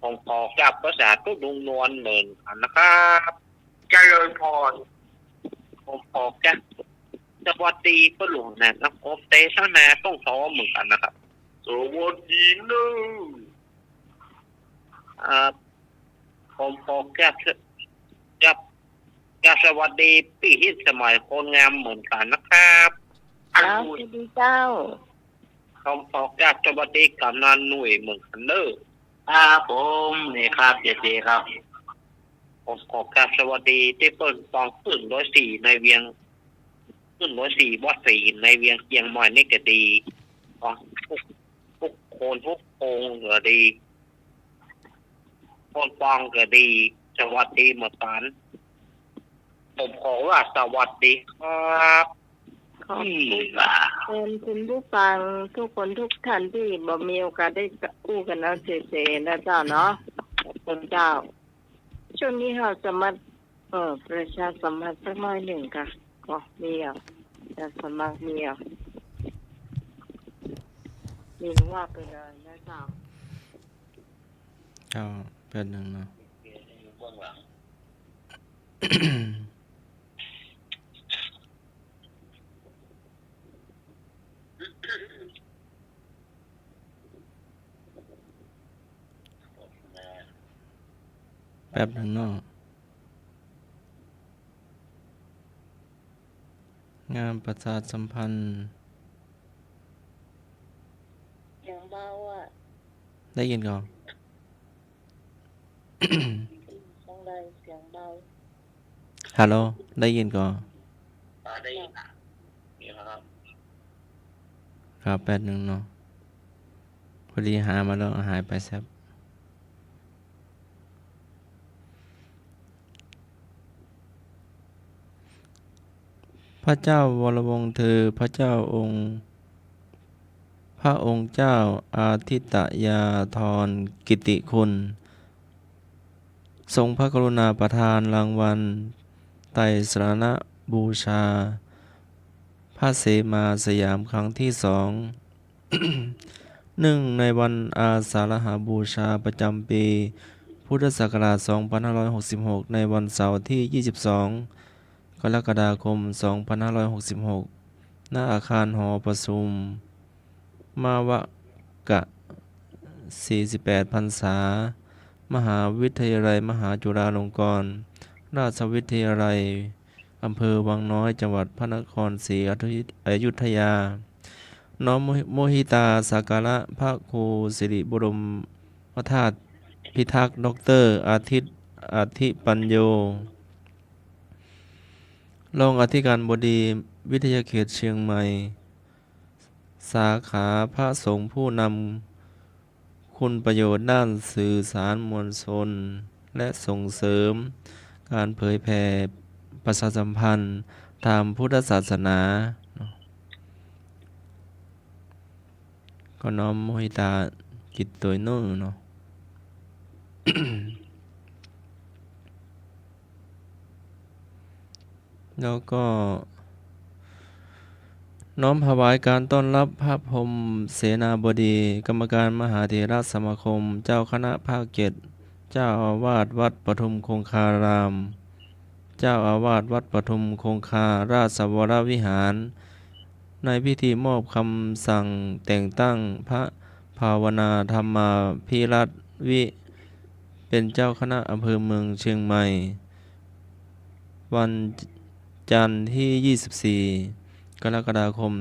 ผมขอกลับภาษาทุดุงนวลเหมือนกันนะครับเจริญพรผมขอกลับสวัสดีพ่อหลวงนะครับผมเตชะนาต้องท้อเหมือนกันนะครับสวัสดีนะอ่าผมขอกลับกลับกลับสวัสดีพี่ฮิตสมัยคนงามเหมือนกันนะครับอัน เจ้า บุญ สวัสดีเจ้า ผมขอกลับสวัสดีกำนันหน่วยเหมือนกันเด้อ ผมนี่ครับเจครับผมขอกราบสวัสดีที่เปิดตองขึ้น 104ในเวียงขึ้น 104วัดศรีในเวียงเชียงใหม่นี่ก็ดีของทุกคนทุกองค์ก็ดีคนฟังก็ดีสวัสดีเหมือนกันผมขอว่าสวัสดีครับ ขอบ ล่ะ คุณคุณผู้ฟังทุกคนทุกท่านที่บ่มีโอกาสได้กู้กันนะเสนะเจ้าเนาะขอบคุณเจ้า ช่วงนี้เราจะมาประชาสัมพันธ์สักหน่อยหนึ่งค่ะก็มีจะสมัครมีว่าไปเลยนะเจ้า ก็เป็นหนึ่งเนาะ เบื้องหลัง แป๊บหนึ่งเนาะงานประชาสัมพันธ์ เสียงเบาอ่ะ ได้ยินก่อน ช่องใดเสียงเบา ฮัลโหลได้ยินก่อน ได้นี่ครับ ครับแป๊บหนึ่งเนาะพอดีหามาแล้วหายไปแซบพระเจ้าวรวงศ์เธอพระเจ้าองค์พระองค์เจ้าอาทิตยาธรกิติคุณ ทรงพระกรุณาประทานรางวัลไตรสรณบูชา พระเสมาสยามครั้งที่สอง เนื่องในวันอาสาฬหบูชาประจำปี พุทธศักราช 2566 ในวันเสาร์ที่ 22 กรกฎาคม 2566 ณ อาคารหอประชุม มาวกะ 48 พรรษา มหาวิทยาลัยมหาจุฬาลงกรณราชวิทยาลัย อำเภอวังน้อย จังหวัดพระนครศรีอยุธยา น้อมโมหิตาสักการะพระครูสิริบรมธาตุพิทักษ์ดร.อาทิตย์อธิปัญโย รองอธิการบดีวิทยาเขตเชียงใหม่ สาขาพระสงฆ์ผู้นำคุณประโยชน์ด้านสื่อสารมวลชน และส่งเสริมการเผยแผ่ประชาสัมพันธ์ตามพุทธศาสนา ก็น้อมโมหิตาจิตตัวโน่นเนาะ แล้วก็น้อมถวายการต้อนรับพระพรหมเสนาบดี กรรมการมหาเถรสมาคม เจ้าคณะภาค7เจ้าอาวาสวัดปทุมคงคาราม เจ้าอาวาสวัดปทุมคงคาราชวรวิหาร ในพิธีมอบคำสั่งแต่งตั้งพระภาวนาธรรมาภิรัตน์เป็นเจ้าคณะอำเภอเมืองเชียงใหม่ วันจันทร์ที่ 24 กรกฎาคม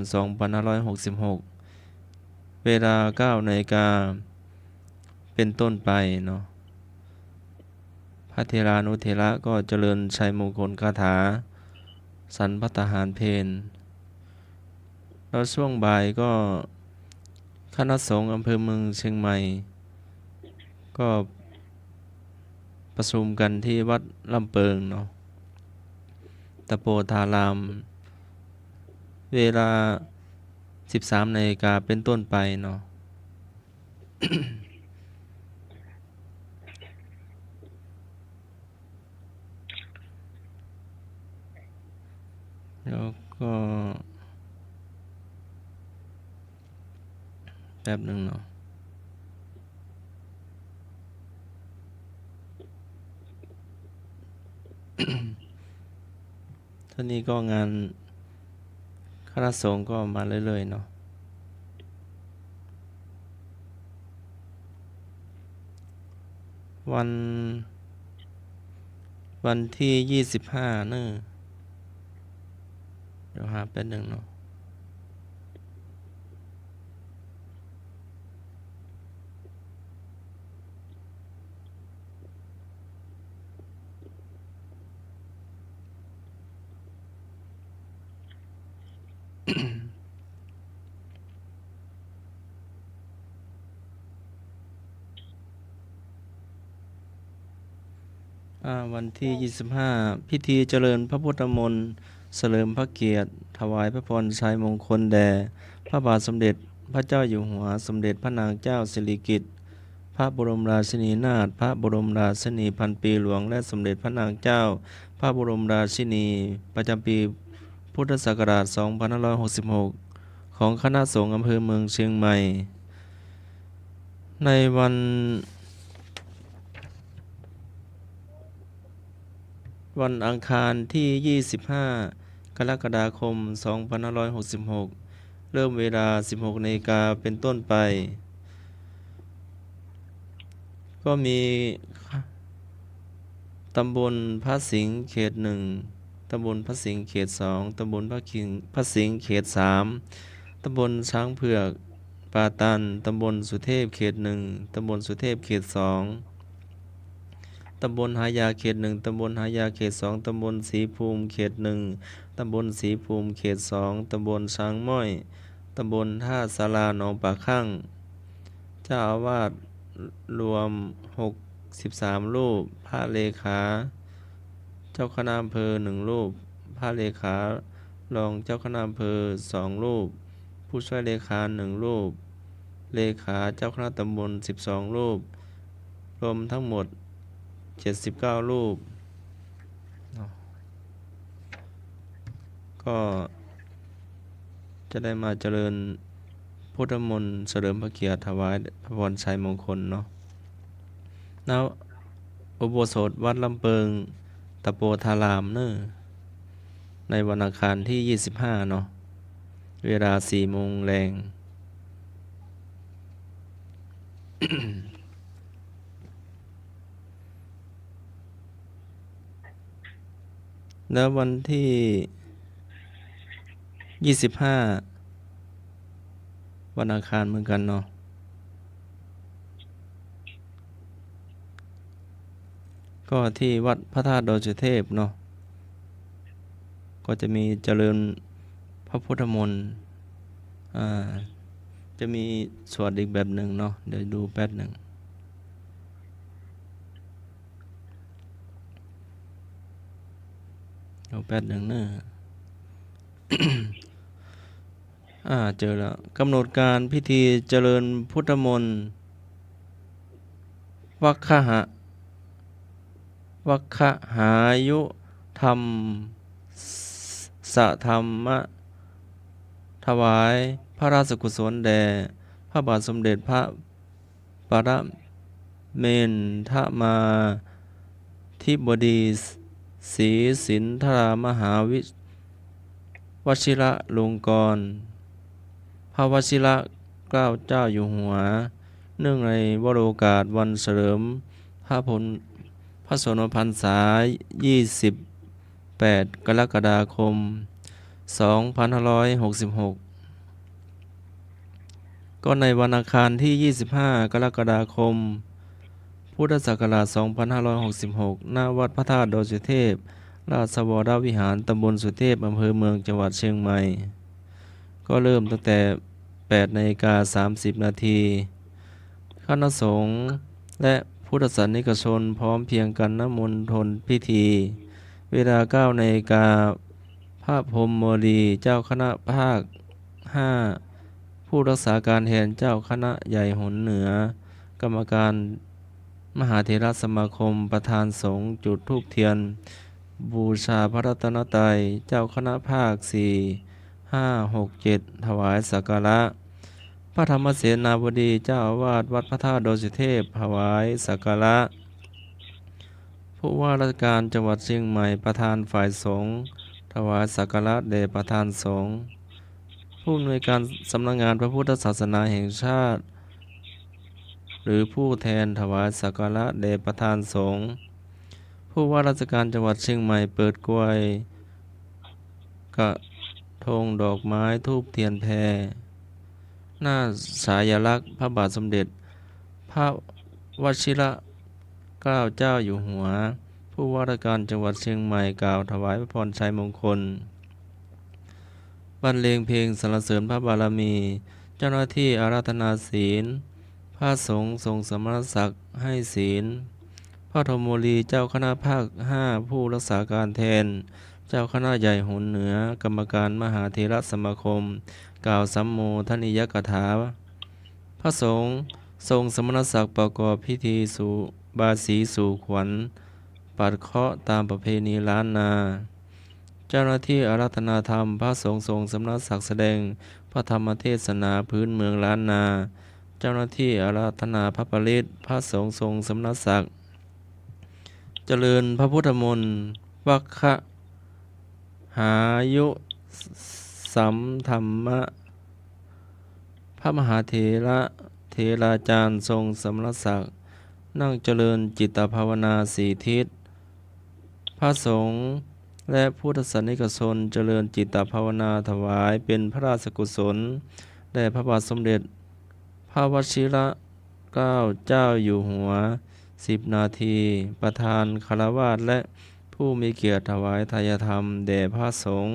2566 เวลา 9 นาฬิกาเป็นต้นไปเนาะ พระเทรานุเถระก็เจริญชัยมงคลคาถาสรรพัตตาหารเพลแล้วช่วงบ่ายก็คณะสงฆ์อำเภอเมืองเชียงใหม่ ก็ประชุมกันที่วัดลำเปิงเนาะ ตะโปธาราม เวลา 13 นาฬิกาเป็นต้นไปเนาะ แล้วก็แป๊บหนึ่งเนาะ ท่านี้ก็งานคณะสงฆ์ก็มาเรื่อยๆเนาะวันที่25นี่เดี๋ยวหาแป๊บนึงเนาะวันที่25พิธีเจริญพระพุทธมนต์เฉลิมพระเกียรติถวายพระพรชัยมงคลแด่พระบาทสมเด็จพระเจ้าอยู่หัวสมเด็จพระนางเจ้าสิริกิติ์พระบรมราชินีนาถพระบรมราชินีพันปีหลวงและสมเด็จพระนางเจ้าพระบรมราชินีประจำปีพุทธศักราช2566ของคณะสงฆ์อำเภอเมืองเชียงใหม่ในวันอังคารที่25กรกฎาคม2566เริ่มเวลา 16 นาฬิกาเป็นต้นไปก็มีตำบลพระสิงห์เขต1ตำบลพระสิงห์เขต2ตำบลพระสิงห์เขต3ตำบลช้างเผือกปาตันตำบลสุเทพเขต1ตำบลสุเทพเขต2ตำบลหายาเขต1ตำบลหายาเขต2ตำบลศรีภูมิเขต1ตำบลศรีภูมิเขต2ตำบลช้างม้อยตำบลท่าศาลาหนองปากคั่งเจ้าอาวาสรวม63รูปพระเลขาเจ้าคณะอำเภอ1รูปพระเลขารองเจ้าคณะอำเภอ2รูปผู้ช่วยเลขา1รูปเลขาเจ้าคณะตำบล12รูปรวมทั้งหมด79รูปก็จะได้มาเจริญพุทธมนต์เฉลิมพระเกียรติถวายพระพรชัยมงคลเนาะแล้วอุโบสถวัดลำเปิงตะโปธารามเนอะในวันอังคารที่25เนาะเวลา 4 โมงแรง แล้ววันที่25วันอังคารเหมือนกันเนาะก็ที่วัดพระธาตุดอยสุเทพเนาะก็จะมีเจริญพระพุทธมนต์จะมีสวดอีกแบบหนึ่งเนาะเดี๋ยวดูแป๊บหนึ่งเอาแป๊บหนึ่งเนอะ เจอแล้วกำหนดการพิธีเจริญพุทธมนต์วัคหายุธรรมสธรรมะถวายพระราชกุศลแด่พระบาทสมเด็จพระปรเมนทมาธิบดีศรีสินธารามหาวชิระลงกรณ์พระวชิระเกล้าเจ้าอยู่หัวเนื่องในวโรกาสวันเฉลิมพระชนมพรรษา28 กรกฎาคม 2566ก็ในวันอังคารที่25 กรกฎาคม พุทธศักราช 2566 ณ วัดพระธาตุดอยสุเทพราชวรวิหารตำบลสุเทพอำเภอเมืองจังหวัดเชียงใหม่ก็เริ่มตั้งแต่8:30 นาทีคณะสงฆ์และพุทธศาสนิกชนพร้อมเพียงกันณมณฑลพิธีเวลา 9 นาฬิกาพระพรหมโมลีเจ้าคณะภาค 5ผู้รักษาการแทนเจ้าคณะใหญ่หนเหนือกรรมการมหาเถรสมาคมประธานสงฆ์จุดธูปเทียนบูชาพระรัตนตรัยเจ้าคณะภาค 4 5 6 7 ถวายสักการะพระธรรมเสนาบดีเจ้าอาวาสวัดพระธาตุดอยสุเทพถวายสักการะ ผู้ว่าราชการจังหวัดเชียงใหม่ประธานฝ่ายสงฆ์ถวายสักการะแด่ประธานสงฆ์ผู้อำนวยการสำนักงานพระพุทธศาสนาแห่งชาติหรือผู้แทนถวายสักการะแด่ประธานสงฆ์ผู้ว่าราชการจังหวัดเชียงใหม่เปิดกล้วยกระทงดอกไม้ธูปเทียนแพหน้าฉายาลักษณ์พระบาทสมเด็จพระวชิรเกล้าเจ้าอยู่หัวผู้ว่าราชการจังหวัดเชียงใหม่กล่าวถวายพระพรชัยมงคลบรรเลงเพลงสรรเสริญพระบารมีเจ้าหน้าที่อาราธนาศีลพระสงฆ์ทรงสมณศักดิ์ให้ศีลพระธมโมลีเจ้าคณะภาค5ผู้รักษาการแทนเจ้าคณะใหญ่หนเหนือกรรมการมหาเถรสมาคมกล่าวสัมโมทนียกถาพระสงฆ์ทรงสมณศักดิ์ประกอบพิธีสู่บาสีสู่ขวัญปัดเคราะห์ตามประเพณีล้านนาเจ้าหน้าที่อาราธนาธรรมพระสงฆ์ทรงสมณศักดิ์แสดงพระธรรมเทศนาพื้นเมืองล้านนาเจ้าหน้าที่อาราธนาพระปริตพระสงฆ์ทรงสมณศักดิ์เจริญพระพุทธมนต์วัคคะหายุสัมธรรมะพระมหาเถระเถราจารย์ทรงสมณศักดิ์นั่งเจริญจิตภาวนาสี่ทิศพระสงฆ์และพุทธศาสนิกชนเจริญจิตภาวนาถวายเป็นพระราชกุศลแด่พระบาทสมเด็จพระวชิรเกล้าเจ้าอยู่หัว10 นาทีประธานคฤหัสถ์และผู้มีเกียรติถวายทายธรรมแด่พระสงฆ์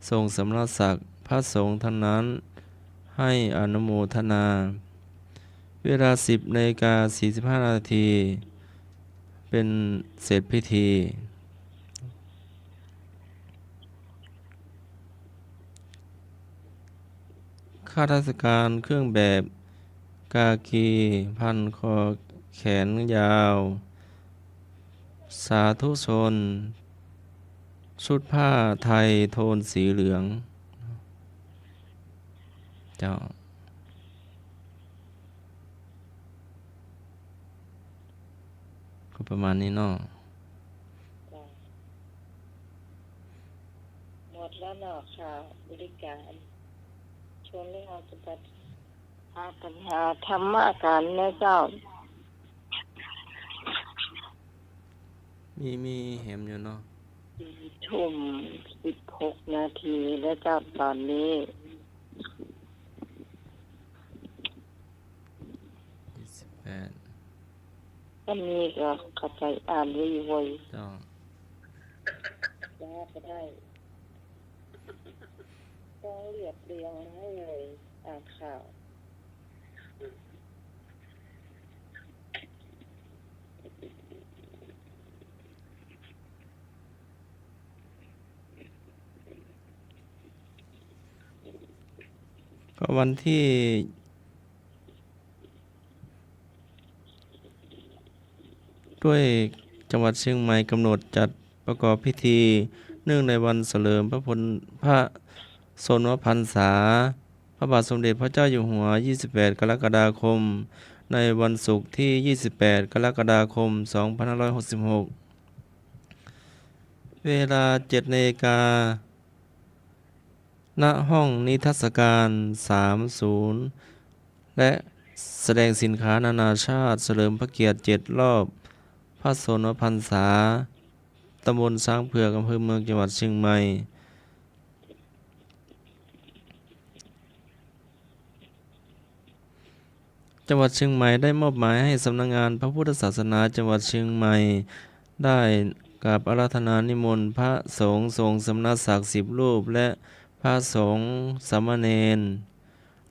ทรงสมณศักดิ์พระสงฆ์ทั้งนั้นให้อนุโมทนาเวลา 10:45 นาทีเป็นเสร็จพิธีข้าราชการเครื่องแบบกากีพันคอแขนยาวสาธุชนชุดผ้าไทยโทนสีเหลืองเจ้าก็ประมาณนี้เนาะหมดแล้วเนาะค่ะบริการชวนให้เราจะปัญหาธรรมะกันนะเจ้ามีแหมอยู่เนาะ4:16 นาทีแล้วเจ้าตอนนี้28ก็มีก็เข้าใจอ่านไว้ไว้เจ้าก็ได้ต้องเรียบเรียงให้เลยอ่านข่าวก็วันที่ด้วยจังหวัดเชียงใหม่กำหนดจัดประกอบพิธีเนื่องในวันเฉลิมพระชนมพรรษาพระบาทสมเด็จพระเจ้าอยู่หัว28 กรกฎาคมในวันศุกร์ที่28 กรกฎาคม 2566เวลา 7:00 น.ณ ห้องนิทรรศการ30และแสดงสินค้านานาชาติเฉลิมพระเกียรติ7 รอบพระชนมพรรษาตำบลช้างเผือกอำเภอเมืองจังหวัดเชียงใหม่จังหวัดเชียงใหม่ได้มอบหมายให้สำนักงานพระพุทธศาสนาจังหวัดเชียงใหม่ได้กราบอาราธนานิมนต์พระสงฆ์ทรงสมณศักดิ์10 รูปและพระสงฆ์สามเณร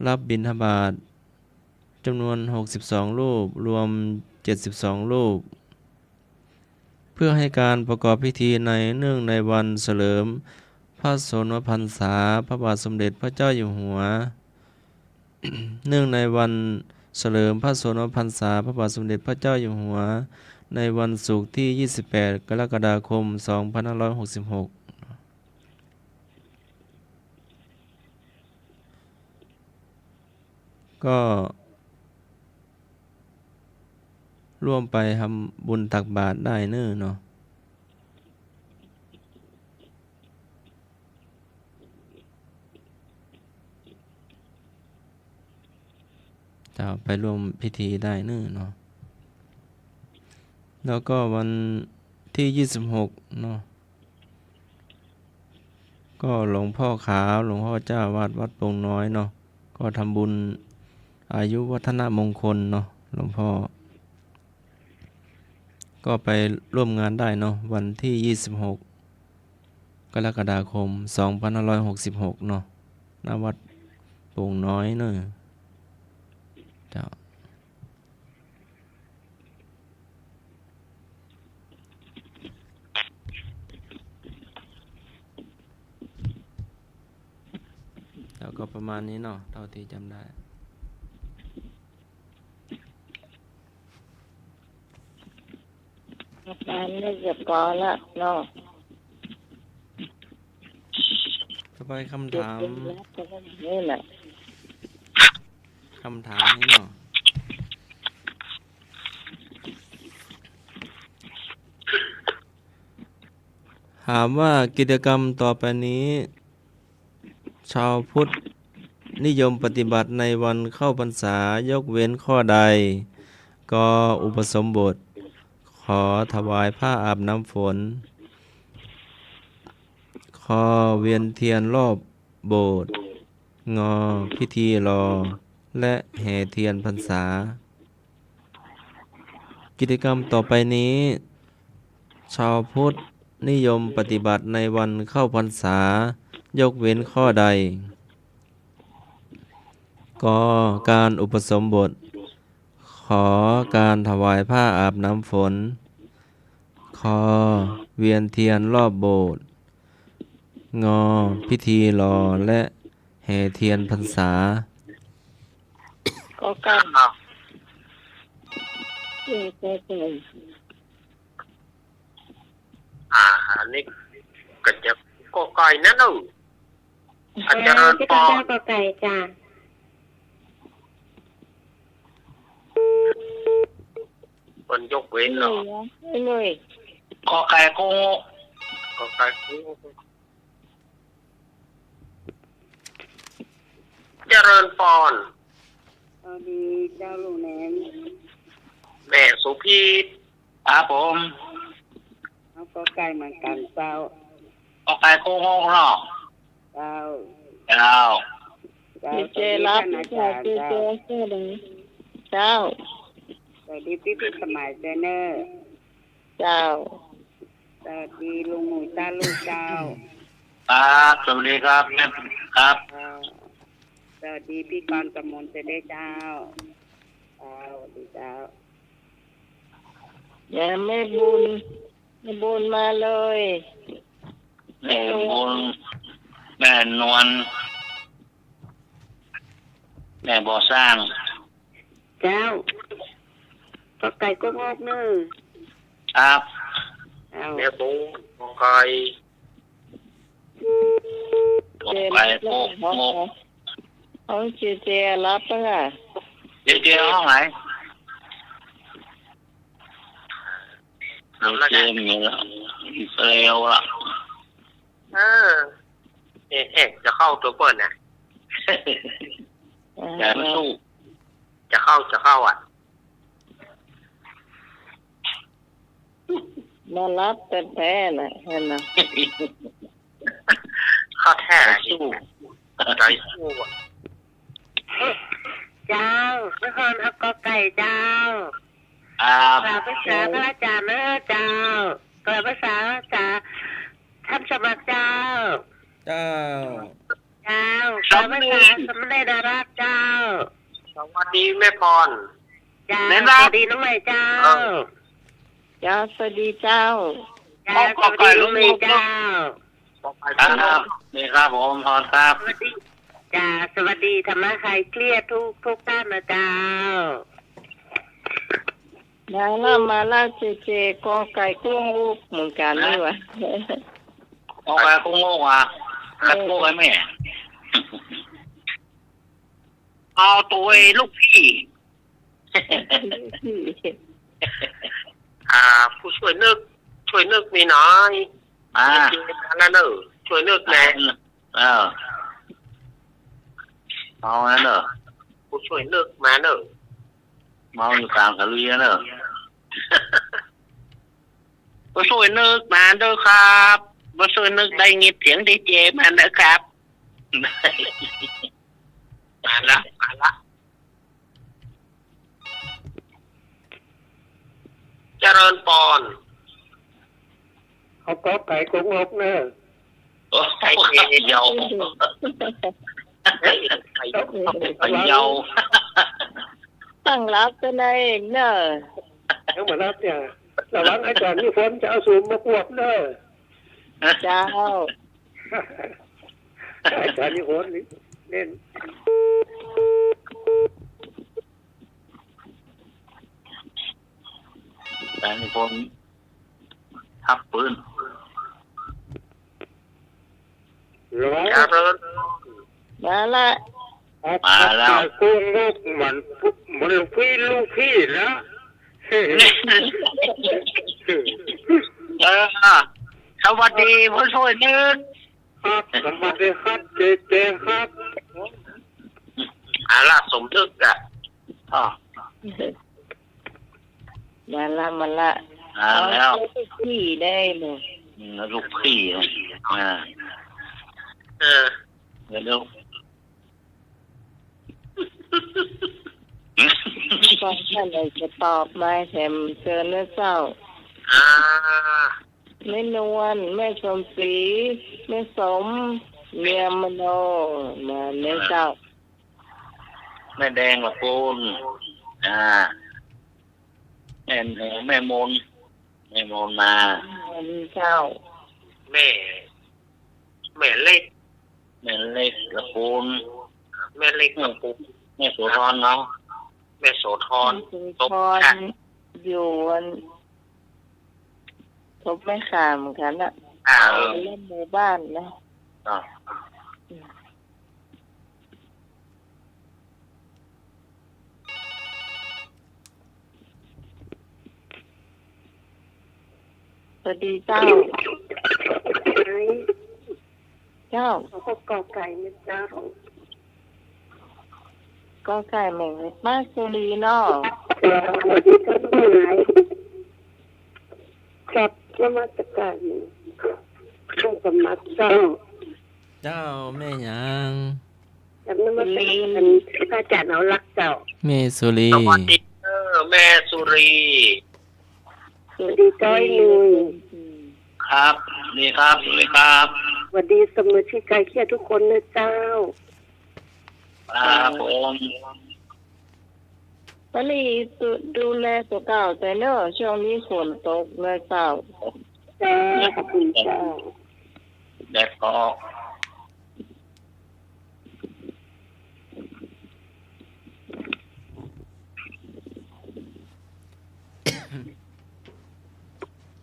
รับบิณฑบาตจำนวน62 รูปรวม72 รูปเพื่อให้การประกอบพิธีในเนื่องในวันเฉลิมพระชนมพรรษาพระบาทสมเด็จพระเจ้าอยู่หัว เนื่องในวันเฉลิมพระชนมพรรษาพระบาทสมเด็จพระเจ้าอยู่หัวในวันศุกร์ที่28 กรกฎาคม 2566ก็ร่วมไปทำบุญตักบาตรได้เนาะ จะไปร่วมพิธีได้เนาะแล้วก็วันที่26เนาะก็หลวงพ่อขาวหลวงพ่อเจ้าวาดวัดโป่งน้อยเนาะก็ทำบุญอายุวัฒนมงคลเนาะหลวงพ่อก็ไปร่วมงานได้เนาะวันที่26กรกฎาคม2566เนาะณวัดโป่งน้อยเนาะเจ้าแล้วก็ประมาณนี้เนาะเท่าที่จำได้อาจารย์ได้เรียบร้อยแล้วเนาะ ต่อไปคำ เก็บ ถาม เป็นแล้วก็นี่แหละ คำถามนี้เนาะถามว่ากิจกรรมต่อไปนี้ ชาวพุทธนิยมปฏิบัติในวันเข้าพรรษายกเว้นข้อใด ก็อุปสมบท ขอถวายผ้าอาบน้ำฝน ขอเวียนเทียนรอบโบสถ์งอพิธีรอ และแห่เทียนพรรษา กิจกรรมต่อไปนี้ ชาวพุทธนิยมปฏิบัติในวันเข้าพรรษายกเว้นข้อใด ก็การอุปสมบท ขอการถวายผ้าอาบน้ำฝน ขอเวียนเทียนรอบโบสถ์งอพิธีรอและแห่เทียนพรรษา ก็การ ครับ เจ๊เจ๊เจ๊ อันนี้ก็จะก็ไก่นั่นน่ะอาจารย์ปอ ก็ไก่จ้า คนยกเว้น เห เนาะ นื่อยเหนื่อย กอไก่โกง ก็ไก่เจริญปอน สวัสดีเจ้าลูกแหนม แม่สุพีต ครับผม เอาก็ไก่เหมือนกันเจ้าก อไก่โกงเนาะ เจ้า เจ้า เจ้า เจ๊รับ อา เจ๊ จารย์ เจ๊ เจ้า เจ๊เลยเจ้า สวัสดีพี่สมัยเจเนอร์ เจ้า สวัสดีลุงหมูตาลูกเจ้า ครับสวัสดีครับแม่ครับ สวัสดีพี่กรณ์กมลเจได้เจ้าสวัสดีเจ้า อย่าไม่บุญไม่บุญมาเลย แม่บุญแม่นวลแม่บ่อสร้าง เจ้าก็ไก่ก็งอกเนื้อ ครับ เอา แม่บุ้งก็ไก่ กอไก่โกง ของเจ๊เจ๊รับปะล่ะ เจ๊ห้องไหนเราเจมอยู่แล้วอิสราเอลละ เอ๊ะจะเข้าตัวเปิ้ลนะ แต่ไม่สู้ จะเข้าอ่ะ มารับแต่แท้น่ะเห็นไหม เข้าแท้ สู้ ใจสู้อ่ะ เจ้านครเอาก็ไก่เจ้า ครับ กล่าวภาษาพระอาจารย์เนอะเจ้ากล่าวภาษาท่านสมัครเจ้า เจ้า เจ้ากล่าวภาษาสมเด็จราชเจ้า สวัสดีแม่พร เจ้าสวัสดีน้องใหม่เจ้า เจ้าสวัสดีเจ้า เจ้าสวัสดีน้องใหม่เจ้า ครับนี่ครับผมพรครับ สวัสดีจ้าสวัสดีธรรมะใครเครียดทุกท่านนะเจ้า มาล่าเจ๊เจ๊กอไก่กุ้งลูกเหมือนกันนี่วะ กอไก่โกงอ่ะกระโปงไอ้แม่เอาตัวลูกพี่ ผู้ช่วยนึกมีน้อย จริงๆนั่นเนอะช่วยนึกแน่ เอางั้นเหรอ ผ ผู้ช่วยนึกมาเนอะ เมาอยู่กลางทะเลเนอะผู้ช่วยนึกมาเด้อครับผู้ช่วยนึกได้ยินเสียงดีเจมาเด้อครับ มาละเจริญปอน เอาก็ไก่กงอกเนอะ โอ้ไก่เยาไก่เยา ตั้งรับก็ได้เนอะ เอามารับเนี่ยระวังอาจารย์นี่ฝนจะเอาสูงมาควบเนอะ เจ้า อาจารย์นี่ฝนเล่น แต่มีคนทับปืน ร้อง เจริญ มาละ มาแล้วกงอกมันลูกพี่นะ สวัสดีผู้ช่วยนึก ครับสวัสดีครับเจครับ อาละสมนึกอะ อ๋อ มาละ แล้ว พี่ได้เลย ลูกพี่อ่า เออ เดี๋ยว ก็ท่านเลยจะตอบมาแถมเชิญนะเจ้า อ่า แม่นวลแม่ชมศรีแม่สมเมียมโนมาแม่เจ้า แม่แดงละคุณแม่มนมา เจ้า แม่เล็ก แม่เล็กละคุณ แม่เล็กกับปุ๊บ แม่โสธรเนาะ แม่โสธร สุนทรอยู่ทบไม่ขามกันอ่ะ อ่า เล่นหมู่บ้านนะ อ่า สวัสดีเจ้า เจ้า เขาก็กอไก่นะเจ้า ก็ไก่เหม่งมาสุรีเนาะ สวัสดีครับทุกท่านครับนมัสการข้าสมัครเจ้า เจ้าแม่หยัง แล้วนมัสการพระอาจารย์เอารักเจ้า แม่สุรี สวัสดีแม่สุรี สวัสดีจ้อยนุย ครับนี่ครับสวัสดีครับ สวัสดีสมาชิกไก่เคียทุกคนนะเจ้า ครับผม วันนี้ดูแลตัวเก่าแต่เนอะช่วงนี้ฝนตกเลยเจ้า จ้าขอบคุณเจ้า แดดออก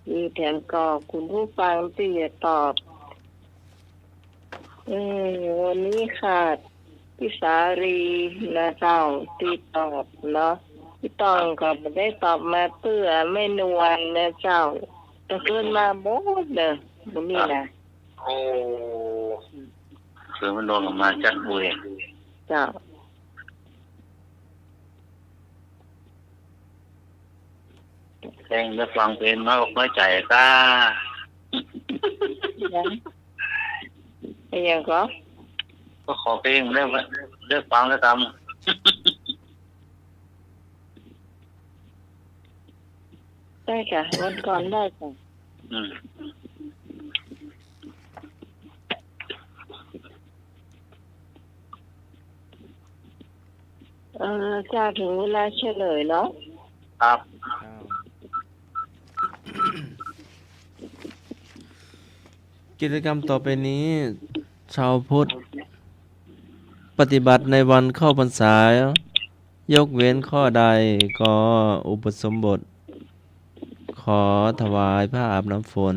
มีแถมกอบคุณผู้ฟังที่จะตอบวันนี้ขาดพี่สารีนะเจ้าที่ตอบเนาะพี่ต้องก็ไม่ได้ตอบมาเพื่อไม่นวลนะเจ้าแต่เกินมาหมดเลยวันนี้นะ โอ้ คือมันโดนออกมาจากบุย เจ้า แข่งได้ฟังเป็นน้อยอกน้อยใจก้า ยังก็ ก็ขอเพลงได้ฟังแล้วท ได้ค่ะวันก่อนได้ค่ะ จะถึงเวลาเฉลยเนาะ ครับ กิจกรรมต่อไปนี้ ชาวพุทธ ปฏิบัติในวันเข้าพรรษายกเว้นข้อใดก็อุปสมบท ขอถวายผ้าอาบน้ำฝน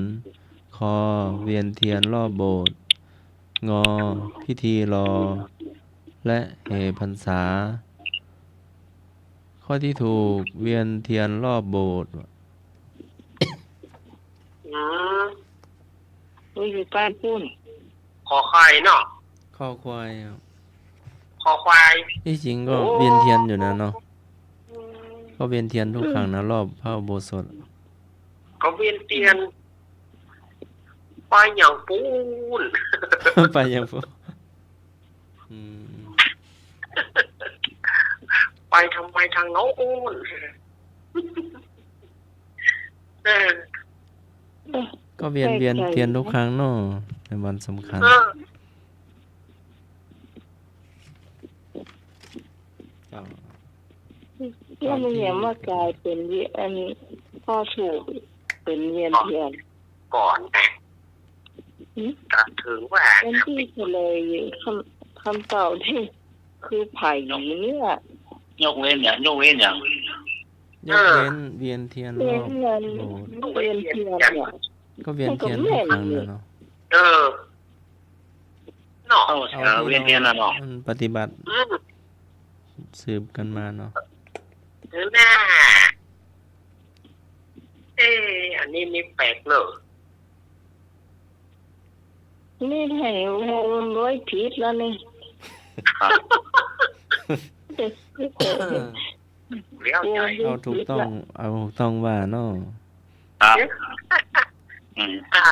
ขอเวียนเทียนรอบโบสถ์งอพิธีรอ และเหพรรษา ข้อที่ถูกเวียนเทียนรอบโบสถ์ อุ้ยอยู่ใกล้ปุ้น ขอไข่เนาะ ข้อควายครับ ข คอควาย ที่จริงก็เวียนเทียนอยู่นะเนาะก็เวียนเทียนทุกครั้งนะรอบพระอุโบสถ ก็เวียนเทียนไปอย่างปูน ไปยังพวก ไปทำไมทางโน้นเออ ก็เวียนเทียนทุกครั้งเนาะในวันสำคัญ เออ แล้วมันยังมากลายเป็นอันพ่อถูกเป็นเวียนเทียน ก่อนนะการถึงว่า เป็นที่เฉลยคำตอบที่คือไผ่เนี่ย ยกเว้นอย่าง ยกเว้นเวียนเทียนร เวีย อน บ เทียน โบสถ์ เวียนเทียนเนี่ย ก็เวียนเทียนทุกครั้งเลยเนาะ เออเนาะ เวียนเทียนน่ะเนาะ ปฏิบัติสืบกันมาเนาะ หน้าอันนี้มีแปลกเลย นี่ให้วนร้อยผิดแล้วนี่ เลี้ยวใจ เอาถูกต้องว่าเนาะ ครับอ่า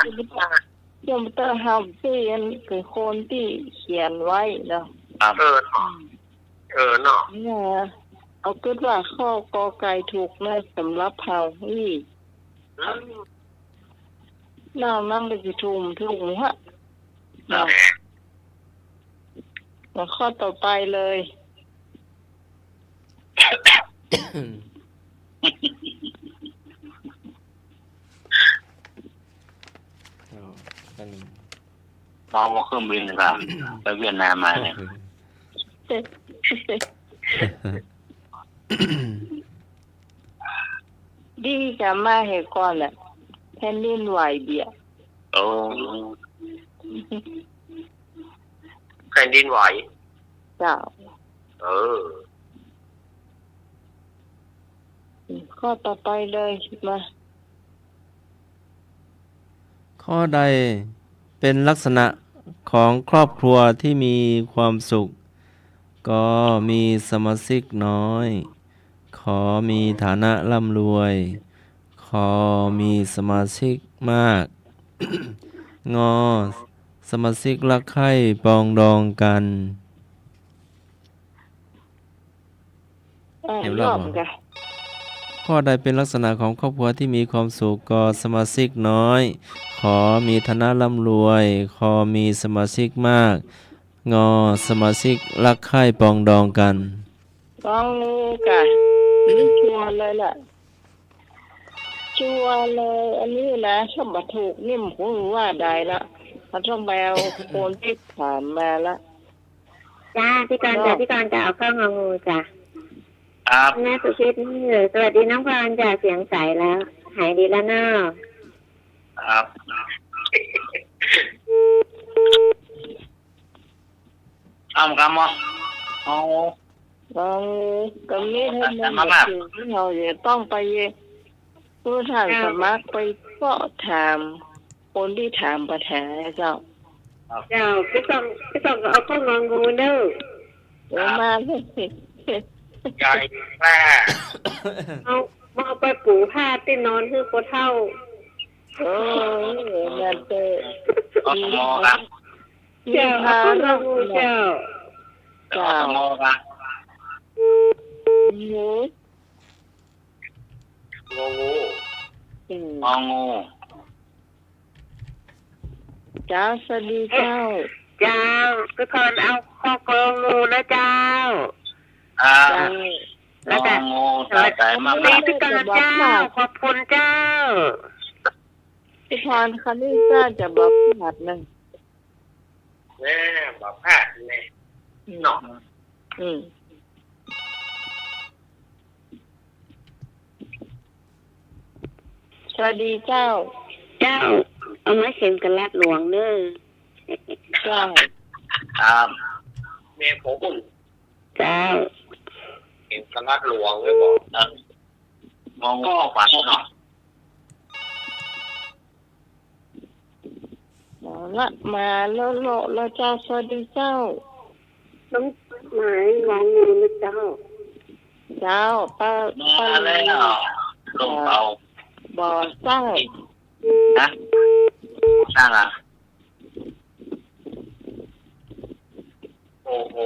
ยมเตอร์เฮาที่เป็นคนที่เขียนไว้เนาะ เออเนาะ เนี่ยเอาคิดว่าข้อกอไก่ถูกนะสำหรับเฮานี่น่านั่งไปกี่ทุ่มฮะมาข้อต่อไปเลย มองว่าเครื่องบินครับไปเวียดนามมาเนี่ย ดีกับมาเหตุก่อนแหละแผ่นดินไหวเบีย โอ้ แผ่นดินไหว เจ้า เออ ข้อต่อไปเลยมา ข้อใดเป็นลักษณะของครอบครัวที่มีความสุขก็มีสมาชิกน้อย ขอมีฐานะร่ำรวย ขอมีสมาชิกมาก งอสมาชิกรักใคร่ปองดองกัน เห็น ร ร อ อ บบ กัน ข้อใดเป็นลักษณะของครอบครัวที่มีความสุขก็สมาชิกน้อย ขอมีฐานะร่ำรวย ขอมีสมาชิกมาก งอสมาชิกรักใคร่ปองดองกัน ต้องรู้กันชัวร์เลยแหละชัวร์เลย อันนี้นะถ้าบัถูกนี่ผมว่าได้ละมันต้องแมวคนที่ถามมาละ จ้าพี่กรณ์จะเอาเข้างองูจ้ะ ครับ แม่สุชิตนี่สวัสดีน้องพรจ้ะเสียงใสแล้ว หายดีแล้วเนาะ ครับเอาครับมอเอา ลองก็มีให้มันถึงเราจะต้องไปผู้ท่านสมัครไปก็ถามคนที่ถามปัญหาเจ้า เจ้าพี่ต้องก็เอาเข้างองูเด้อ เดี๋ยวมาเลย ใจแม่ เอาไปปูผ้าที่นอนคือโคเท่า โอ้ยนั่นเตะ เอาสมอครับ เจ้าเอาเข้างองูเจ้า เอาสมอครับ หนู งงู งองู เจ้าสวัสดีเจ้า เจ้าพี่กรณ์เอาข้อกองูนะเจ้า ครับ เจ้า แล้วแต่ งองูใส่ใจมาก ดีพี่กรณ์เจ้าขอบคุณเจ้า พี่พรคันนี้เจ้าจะบอกขนาดนึง แม่บอกพลาดเลยเนาะ สวัสดีเจ้า เจ้า เอาไม้เข็มกันลาดหลวงเด้อ เจ้า ครับ แม่ผม เจ้า เห็นกระลัดหลวงไว้บอก งองูฝันเนาะ เอาละมาแล้วเจ้าสวัสดีเจ้า น้อง หมายงองูนะเจ้า เจ้าป้า มาแล้วลงเปา บ่อสร้าง นะสร้างอ่ะโอ้โห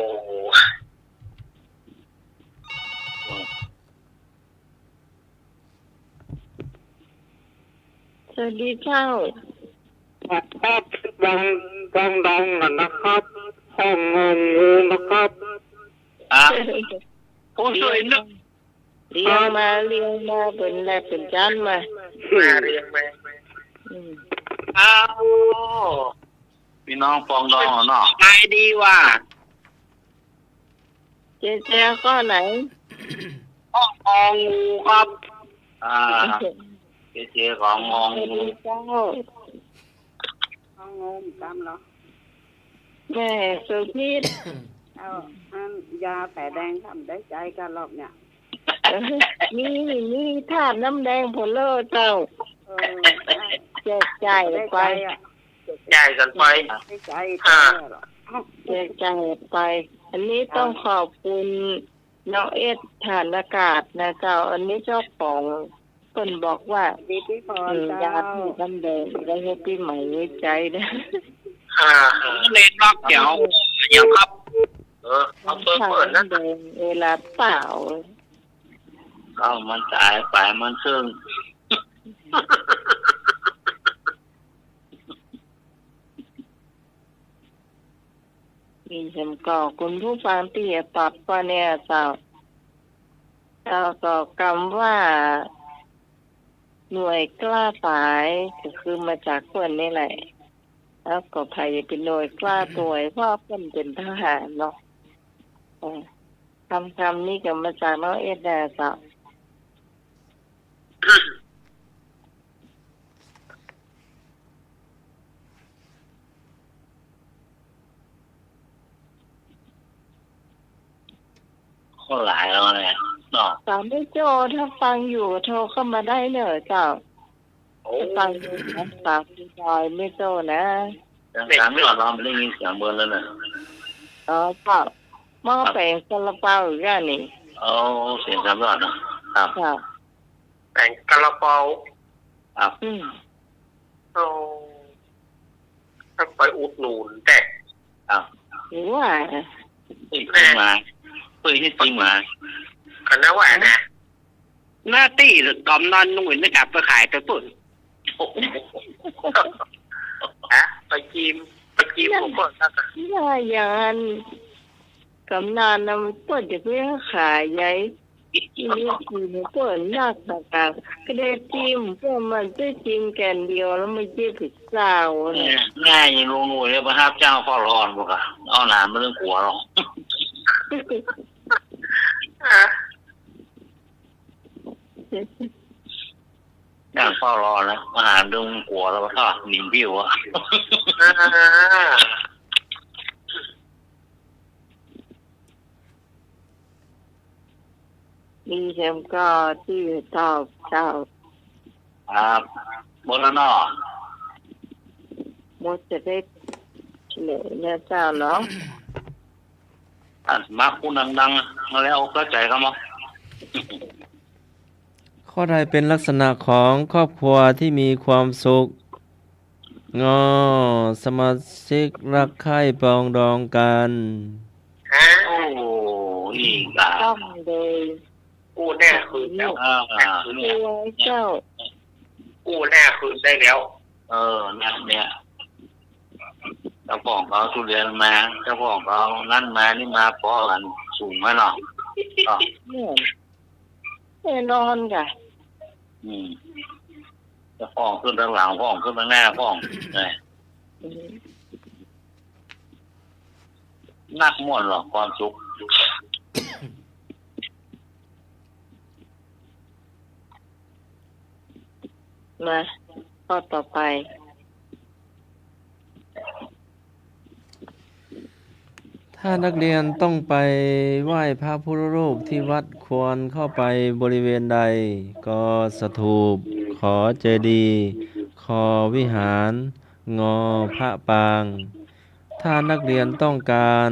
สวัสดีเจ้า ครับบางดองนะครับห้องงองูนะครับ อ่ะผู้ช่วยนึก เลี้ยงมาเป็นแรกเป็นจานมา มาเรียงมา อืม อ้าวพี่น้องปองดองเนาะไปดีว่ะ เจ๊ก็ไหน ห้องงองูครับเจ๊ของงอ สวัส งู ดีเจ้า เอางงตามเหรอ แม่สุพิษ เอาอันยาแผลแดงทำได้ใจกันรอบเนี่ย นี่ธาตุน้ำแดงผลเลอเจ้า เออ แจกจ่าย ได้ ไป ใจอ่ะ จ่ายกันไป ได้ใจกันหรอ แจกจ่ายไป อันนี้ต้องขอบคุณน้องเอสฐานอากาศนะเจ้า อันนี้เจ้าของเพิ่นบอกว่า ดีพี่พร ยา เจ้า ที่น้ำแดงได้ให้ปีใหม่ไว้ใจนะ เล่นนอกเดี๋ยวอย่างครับ เอาเปิด ถ้า เปิดนะ น้ำแดงเวลาเปล่า ก็มันสายไปมันซึ่ง มีฉันก็คุณผู้ฟังที่ตอบก็เนี่ยเจ้าก็คำว่า หน่วยกล้าตายก็คือมาจากคนนี่แหละ แล้วก็ไผ่เป็นหน่วยกล้าตัวเพราะเพิ่นเป็นทหารเนาะคำนี้ก็มาจากน้องเอ็ดแดเจ้า ก็หลายแล้วเนี่ยเนาะ สามไม่โจถ้าฟังอยู่โทรเข้ามาได้เนอะเจ้าถ้าฟังอยู่นะฝากพี่จอยไม่โจนะ สามไม่หลอดเราไม่ได้ยินเสียงเบอร์แล้วเนี่ย เเจ้าหม้อแปลงซาลาเปาอีกแล้วนี่ เอาเสียงสามหลอดนะครับ เจ้า แต่งกระเป๋า ครับ เอาถ้าไปอุดหนุนแต่ ครับ หรือว่า จริงมาเพื่อที่จริงมา คณะว่านะ หน้าตี้หรือกำนันนุ่นนะครับไปขายแต่ปุ่น ไปจิ้มผมก่อนนะ ว่าอย่างนั้นกำนันนำเปิดจะเพื่อขายใหญ่ที่นี่คือเปิดนักต่างๆก็ได้จิ้มเพื่อมันจะจิ้มแกนเดียวแล้วไม่จิ้มผิดเจ้าเนี่ย ง่ายยังลงหน่วยเลยประทับเจ้าพ่อร้อนบอกอะเอาหนามมาเรื่องหัวหรอกอย่างพ่อร้อนนะมาหาเรื่องหัวแล้วก็ทอดหนิมพิวอะ มีเชมก็ที่ตอบเจ้า ครับบนแล้วเนาะ มดจะได้เฉลยเนี่ยเจ้าเนาะ มาคุณดังๆแล้วเข้าใจกันมั้ง ข้อใดเป็นลักษณะของครอบครัวที่มีความสุข สมาชิกรักใคร่ปรองดองกัน โอ้อีกอ่ะ ต้องเลย กูแน่คืนแล้ว ตัวเจ้า กูแน่คืนได้แล้ว เนี่ยเจ้าของเขาทุเรียนมาเจ้าของเขานั่นมานี่มาเพราะกันสูงไหมเนาะ เนี่ยแน่นอนค่ะ เจ้าของขึ้นทางหลังของขึ้นทางหน้าของเนี่ยนักม่วนหรอกความสุข มาข้อต่อไป ถ้านักเรียนต้องไปไหว้พระพุทธรูปที่วัดควรเข้าไปบริเวณใด ก็สถูป ขอเจดีย์คอวิหาร งอพระปาง ถ้านักเรียนต้องการ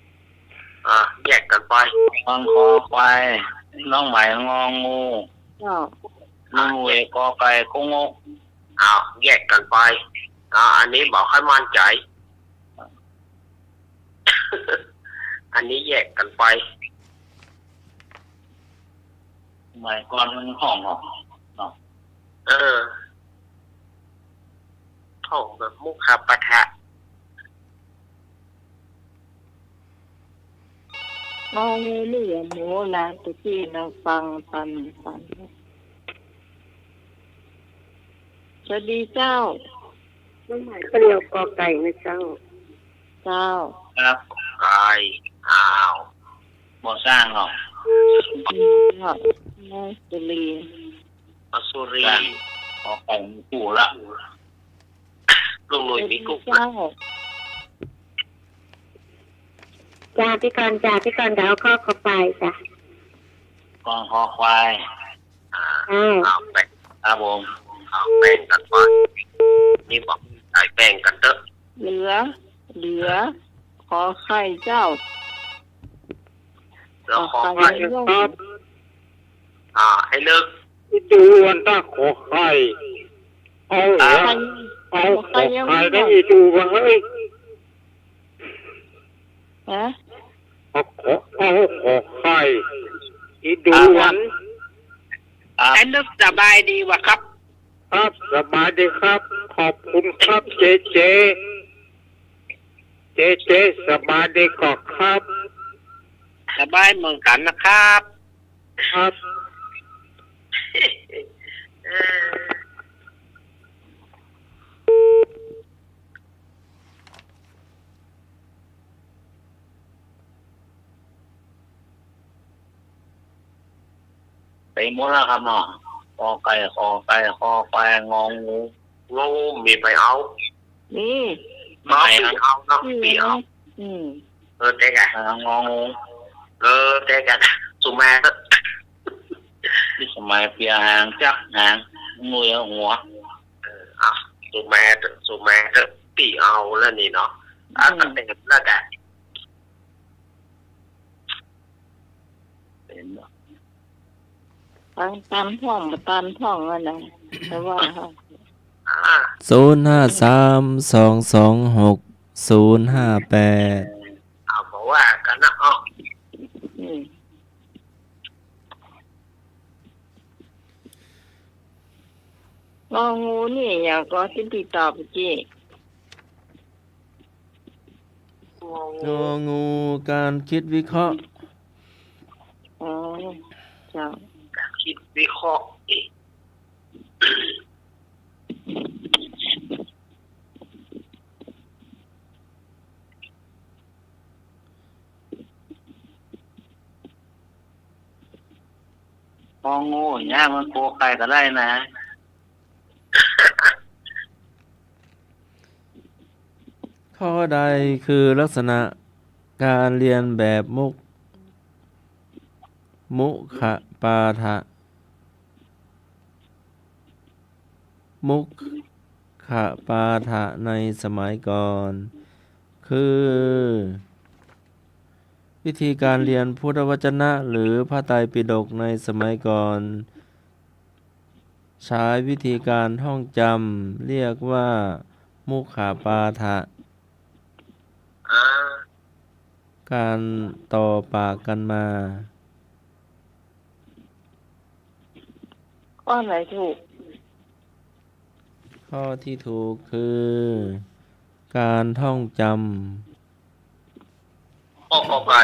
แยกกันไป งอนคอควายน้องใหม่งองู เจ้า งูเอกกอไก่กงก แยกกันไปอันนี้บอกให้มั่นใจ อันนี้แยกกันไป ใหม่ก่อนมันห้องหรอก ท่องแบบมุขปะทะ งองูเหลือหมูนะตะกี้เราฟังปันสวัสดีเจ้า ก็เรียกกอไก่นะเจ้า เจ้า ครับ กาย บ่สร้างหรอก จุลี อสุรี ขอไก่มีกูละ ลุงหนุ่ยมีกุ๊ก เจ้า จ้าพี่กรณ์เดี๋ยวเอาข้อเข้าไปจ้ะ กองคอควาย เอาแบ่ง ครับผม แบ่งกันไปนี่บอกใส่แบ่งกันเถอะ เหลือขอไข่เจ้า แล้วขอ ไข่ ให้ ร่วง ครับ ให้เลิก ดูวันตาขอไข่เอาเหรอ ไข่ เอาขอไข่ได้อีดูกันเลย ฮะ เอาขอไข่อีดูวัน ครับ ไอ้นึกสบายดีวะครับ ครับสบายดีครับ ขอบคุณครับเจสบายดีก่อนครับ สบายเหมือนกันนะครับ ครับ ไปหมดแล้วครับเนาะคอไก่คอควายงองู งูมีไปเอา นี่ ปีเอาเนาะปีเอา อืม เด็กอะ งองู เด็กอะสุมาเถอะ ที่สมัยเปียหางจักหางงูเยอะหัว สุมาเถอะปีเอาแล้วนี่เนาะก็เต็มแล้วกัน เป็นเนาะ ตันท่องอะนะแต่ว่า 053226 บอกว่ากันนะอ๋อ อืมงองูนี่อย่างก็ที่ติดต่อไปจี งองูการคิดวิเคราะห์ อ๋อเจ้า คิดวิเคราะห์อีก งองูย่ามันโคไก่ก็ได้นะ ข้อใดคือลักษณะการเรียนแบบมุขปาฐะมุขปาฐะในสมัยก่อน คือวิธีการเรียนพุทธวจนะหรือพระไตรปิฎกในสมัยก่อน ใช้วิธีการท่องจำเรียกว่ามุขปาฐะการต่อปากกันมา ข้อไหนถูก ข้อที่ถูกคือ การท่องจำ กอไก่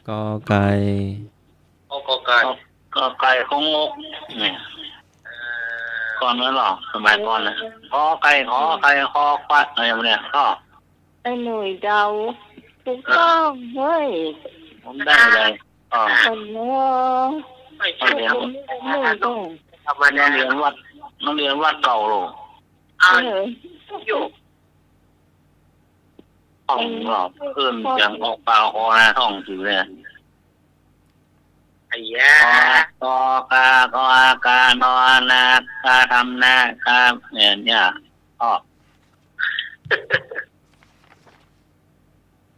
กอไก่ กอไก่ ก็ไก่ของงกเนี่ยก่อนนั้นหรอสมัยก่อนนะคอไก่คอควายอะไรเนี่ยก็ ไอ้หน่วยเดาถูกต้องเฮ้ย ผมได้เลยอ๋อ คนเนาะ ไม่ ถู ใช่ กไม่ต้อง ธรรม นั ดาก เรียนวัดเก่าโล เออ อยู่ ห้องหรอเพิ่มอย่างออกปากคอหน้าห้องอยู่เนี่ย ไอ้ยา กออากานอานากาทำนากาเนี่ยอ๋อ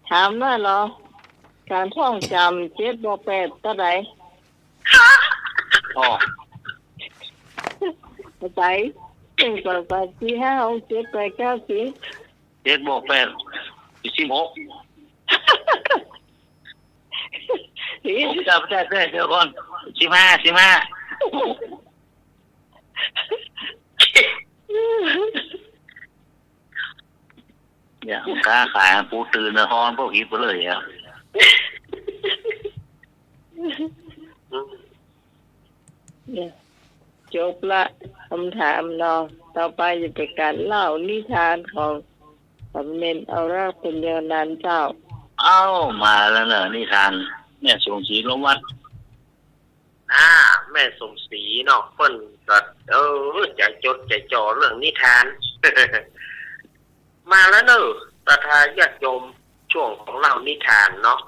ถามหน่อยเหรอ การท่องจำ7บ่8เท่าไหร่ อ๋อ เข้าใจ1 2 3 4 5 6 7 8 9 10 7 บวก 8 16ผมจำได้เดี๋ยวก่อน15เนี่ยค้าขายปูตื่นนะฮอนพวกหิบไปเลยอ่ะ เนี่ยจบละคำถามเนาะต่อไปจะเป็นการเล่านิทานของสำเน็จเอารักเป็นยาวนานเจ้า เอ้ามาแล้วเนอะนิทานเนี่ยส่งสีลงวัด แม่สมศรีเนาะเพิ่นก็ใจจดใจจ่อเรื่องนิทาน มาแล้วเนอะตถาญาติโยมช่วงของเรานิทานเนาะ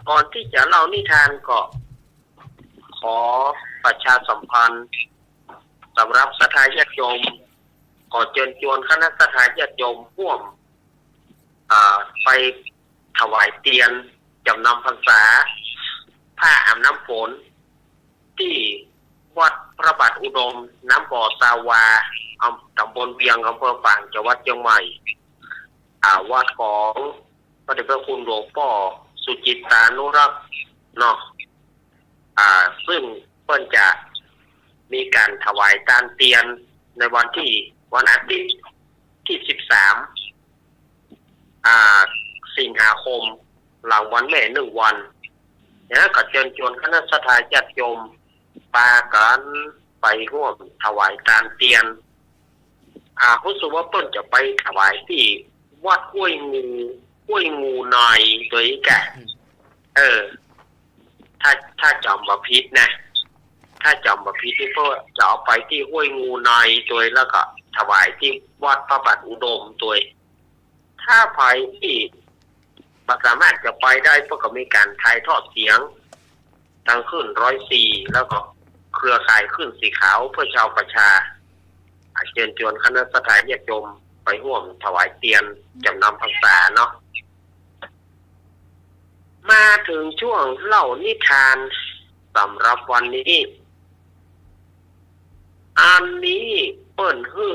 ก่อนที่จะเล่านิทานก็ขอประชาสัมพันธ์สำหรับศรัทธาญาติโยมขอเชิญชวนคณะศรัทธาญาติโยมร่วมไปถวายเตียนจำนำพรรษาผ้าอาบน้ำฝนที่วัดพระบาทอุดมน้ำบ่อสาวาตำบลเวียงอำเภอฝางจังหวัดเชียงใหม่วัดของพระเดชพระคุณหลวงพ่อสุจิตตานุรักษ์เนาะซึ่งเพิ่นจะมีการถวายตานเตียนในวันอาทิตย์ที่13สิงหาคมหลังวันแม่1 วันเนี่ยก็เชิญชวนคณะศรัทธาญาติโยมปากันไปร่วมถวายตานเตียนรู้สึกว่าเพิ่นจะไปถวายที่วัดห้วยงูหน่อยโดยแกถ้าจำบ่ผิดนะถ้าจำบ่ผิดที่เพิ่นจะเอาไปที่ห้วยงูหน่อยโดยแล้วก็ถวายที่วัดพระบาทอุดมโดยถ้าไปที่สามารถจะไปได้เพราะก็มีการถ่ายทอดเสียงทางขึ้น104แล้วก็เครือข่ายขึ้นสีขาวเพื่อชาวประชาเชิญชวนคณะศรัทธาญาติโยมไปร่วมถวายเตียนจำนำพรรษาเนาะมาถึงช่วงเล่านิทานสำหรับวันนี้อันนี้เปิ้นฮื้อ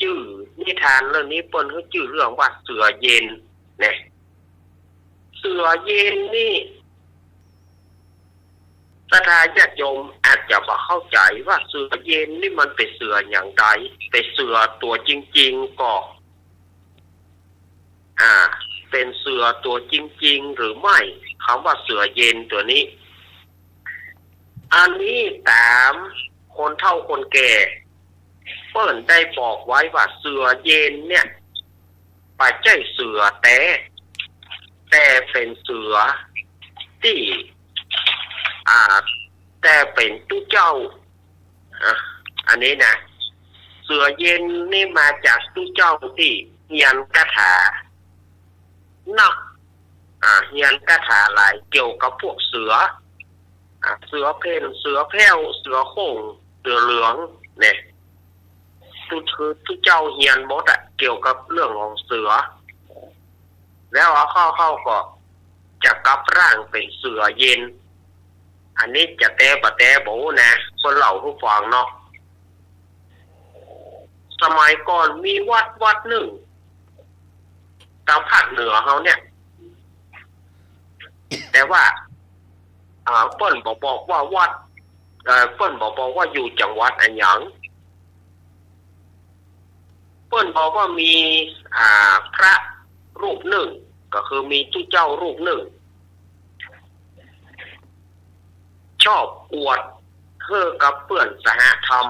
ชื่อนิทานเรื่องนี้เปิ้นฮื้อชื่อเรื่องว่าเสือเย็นเนี่ยเสือเย็นนี่ศรัทธาญาติโยมอาจจะบ่เข้าใจว่าเสือเย็นนี่มันเป็นเสืออย่างใดเป็นเสือตัวจริงๆก็เป็นเสือตัวจริงๆหรือไม่คำว่าเสือเย็นตัวนี้อันนี้ตามคนเฒ่าคนแก่เปิ้นได้บอกไว้ว่าเสือเย็นเนี่ยปัจจัยเสือแต่เป็นเสือที่แต่เป็นตู้เจ้าอันนี้นะเสือเย็นนี่มาจากตู้เจ้าที่เฮียนคาถานักเฮียนคาถาหลายเกี่ยวกับพวกเสือเสือเพ่นเสือแพ้วเสือโค้งเสือเหลืองเนี่ยตู้เจ้าเฮียนหมดเกี่ยวกับเรื่องของเสือแล้วเข้าก็จะกลับร่างเป็นเสือเย็นอันนี้จะแต่โบนะคนเล่าผู้ฟังเนาะสมัยก่อนมีวัดหนึ่งทางภาคเหนือเขาเนี่ยแต่ว่าเปิ้นบอกว่าวัดเปิ้นบอกว่าอยู่จังหวัดอันหยังเปิ้นบอกว่ามีพระรูปหนึ่งก็คือมีเจ้ารูปหนึ่งชอบอวดเธอกับเพื่อนสหธรรม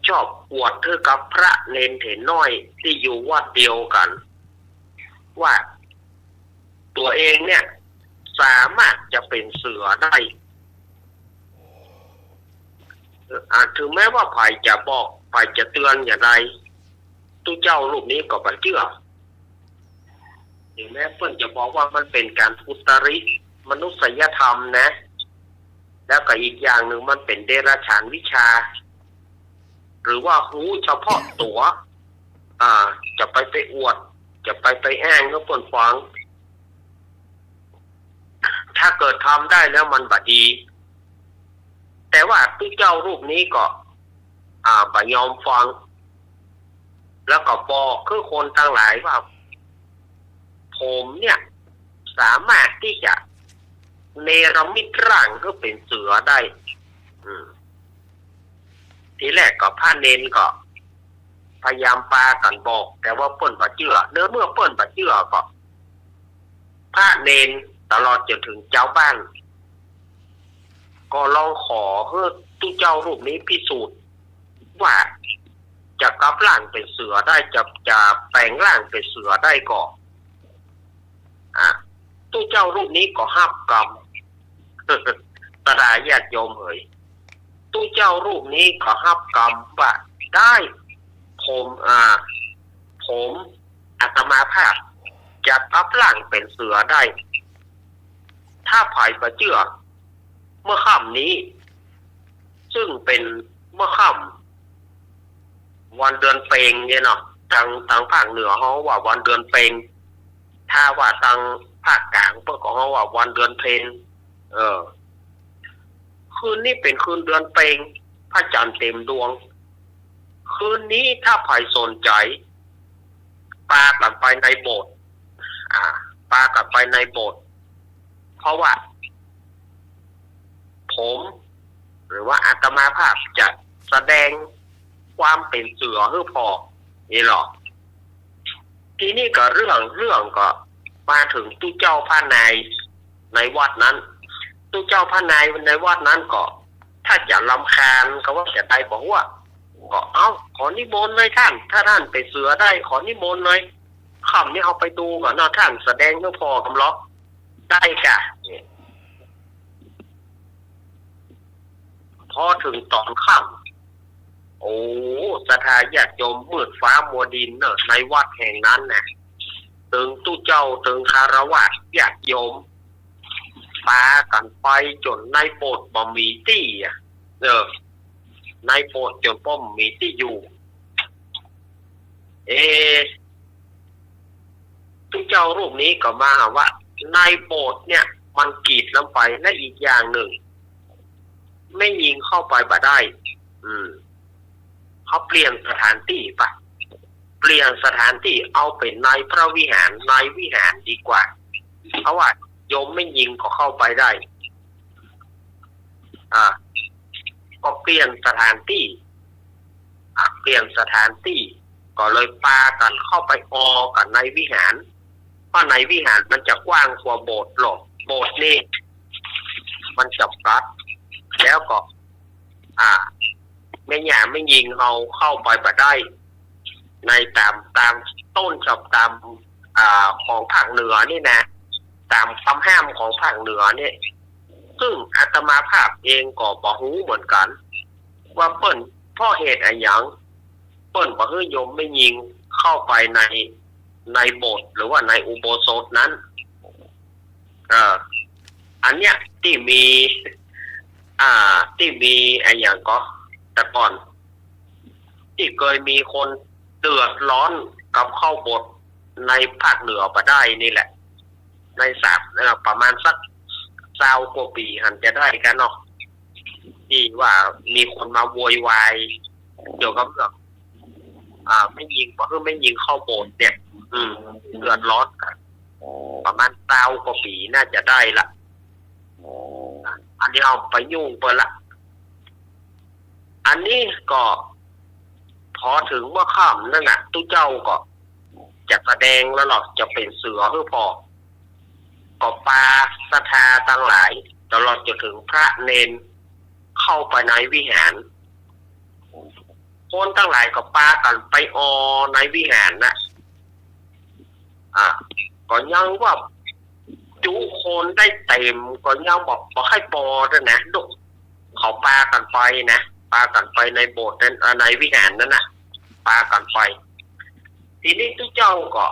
ชอบอวดเธอกับพระเนนเถรน้อยที่อยู่วัดเดียวกันว่าตัวเองเนี่ยสามารถจะเป็นเสือได้ถึงแม้ว่าภัยจะบอกภัยจะเตือนอย่างไรตู้เจ้ารูปนี้ก็ไม่เชื่อถึงแม้เพื่อนจะบอกว่ามันเป็นการอุตริมนุษยธรรมนะแล้วก็อีกอย่างหนึ่งมันเป็นเดรัจฉานวิชาหรือว่ารู้เฉพาะตัวจะไปอวดจะไปอ้างแล้วปนฟัง ถ้าเกิดทำได้แล้วมันบดีแต่ว่าที่เจ้ารูปนี้ก็บ่ยอมฟังแล้วก็บอกคือคนทั้งหลายว่าผมเนี่ยสามารถที่จะเนรมิตร่างก็เป็นเสือได้ทีแรกก็พระเนนก็พยายามปากันบอกแต่ว่าเปิ้นบ่เชื่อเมื่อเปิ้นบ่เชื่อก็พระเนนตลอดจนถึงเจ้าบ้านก็ลองขอให้ตู้เจ้ารูปนี้พิสูจน์ว่าจะกลับร่างเป็นเสือได้จะแปลงร่างเป็นเสือได้ก็ตู้เจ้ารูปนี้ก็ห้ามกรรมตาญาติโยมเอ๋ยตู้เจ้ารูปนี้ก็ห้ามกรรมว่าได้ผมอาตมาภาพจะกลับร่างเป็นเสือได้ถ้าไผ่ประเจือเมื่อค่ำนี้ซึ่งเป็นเมื่อค่ำวันเดือนเปงเนี่ยเนาะทางภาคเหนือเขาว่าวันเดือนเปงถ้าว่าทางภาคกลางเพื่อเขาว่าวันเดือนเพ็ญคืนนี้เป็นคืนเดือนเปงพระจันทร์เต็มดวงคืนนี้ถ้าไผ่สนใจปากันไปในโบสถ์ปากันไปในโบสถ์เพราะว่าผมหรือว่าอาตมาภาพจะแสดงความเป็นเสือให้พอนี่หรอทีนี้ก็เรื่องก็มาถึงตู้เจ้าพระนายในวัดนั้นตู้เจ้าพระนายในวัดนั้นก็ถ้าจะรำคาญก็ว่าจะได้บอกว่าก็ขอนิมนต์เลยท่านถ้าท่านเป็นเสือได้ขอนิมนต์เลยค่ำนี้เอาไปดูก่อนนะท่านแสดงให้พอกำลังได้ค่ะพอถึงตอนค่ำโอ้ศรัทธาญาติโยมมืดฟ้ามัวดินเนอะในวัดแห่งนั้นนะตึงตู้เจ้าตึงคารวะญาติโยมปากันไปจนในโบสถ์บ่มีที่ในโบสถ์จนป้อมมีที่อยู่ตู้เจ้ารูปนี้ก็มาว่าในโบสถ์เนี่ยมันกีดลงไปและอีกอย่างหนึ่งไม่ยิงเข้าไปบ่ได้เขาเปลี่ยนสถานที่ปะเปลี่ยนสถานที่เอาเป็นในพระวิหารในวิหารดีกว่าเพราะว่าโยมไม่ยิงก็เข้าไปได้ก็เปลี่ยนสถานที่ก็เลยปากันเข้าไปกันในวิหารเพราะในวิหารมันจะกว้างกว่าโบสถ์หรอกโบสถ์นี่มันจับรัดแล้วก็ไม่หย่าไม่ยิงเอาเข้าไปบ่ได้ในตามต้นฉบับตามของภาคเหนือนี่นะตามคำห้ามของภาคเหนือเนี่ยซึ่งอาตมาภาพเองก็บ่รู้เหมือนกันว่าเปิ้นพ่อเหตุอะไรอย่างเปิ้นบ่ให้โยมไม่ยิงเข้าไปในโบสถ์หรือว่าในอุโบสถนั้นอันเนี้ยที่มีอะไรอย่างก็แต่ก่อนที่เคยมีคนเดือดร้อนกับเข้าโบสถ์ในภาคเหนือมาได้นี่แหละในประมาณสัก20 กว่าปีหันจะได้กันเนาะที่ว่ามีคนมาโวยวายเกี่ยวกับเรื่องไม่ยิงเพราะไม่ยิงเข้าโบสถ์เนี่ยเดือดร้อนกันประมาณ20 กว่าปีน่าจะได้ละอันนี้เอาไปยุ่งเปิดละอันนี้ก็พอถึงเมื่อค่ำนั่นน่ะตู้เจ้าก็จะแสดงแล้วหรอกจะเป็นเสือหรือพอก็ปาศรัทธาทั้งหลายตลอดจนถึงพระเนนเข้าไปในวิหารคนทั้งหลายก็ปากันไปในวิหารนะก็ยังว่าจุคนได้เต็มก็ยังบอกให้ปอด้วยนะดุเขาปากันไปนะปากันไปในโบสถ์นั้นในวิหารนั้นน่ะปากันไปทีนี้ทุกเจ้าก็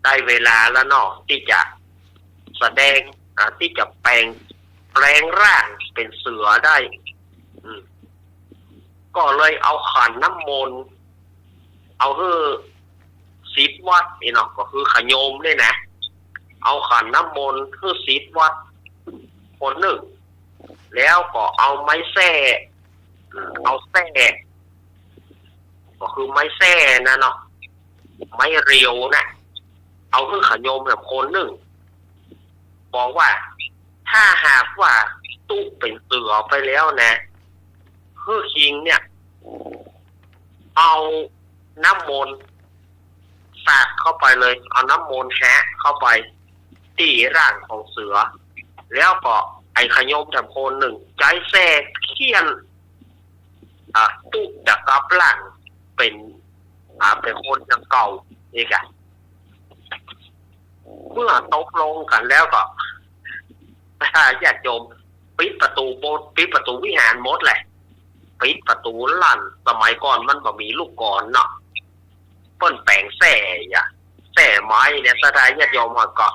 ได้เวลาแล้วเนาะที่จะแสดงที่จะแปลงร่างเป็นเสือได้ก็เลยเอาขันน้ำมนต์เอา10 วัดนี่เนาะก็คือขโยมด้วยนะ เอาขันน้ำมนต์คือศิษย์วัดคนหนึ่งแล้วก็เอาไม้แส้เอาแส้ก็คือไม้แส้นะเนาะไม้เรียวนะเอาคือขยมแบบคนหนึ่งบอกว่าถ้าหากว่าตุ๊เป็นเสือไปแล้วนะคือคิงเนี่ยเอาน้ำมนต์สาดเข้าไปเลยเอาน้ำมนต์แหะเข้าไปที่ร่างของเสือแล้วก็ไอ้ขยมทำคนหนึ่งใจแท้เคียนตุ๊จะกลับร่างเป็นคนยังเก่านี่ไงเมื่อตกลงกันแล้วก็ญาติโยมปิดประตูโบสถ์ปิดประตูวิหารหมดแหละปิดประตูลั่นสมัยก่อนมันบ่มีลูกกลอนเนาะเปิ้นแปลงแส่ไม้เนี่ยสถานญาติโยมก็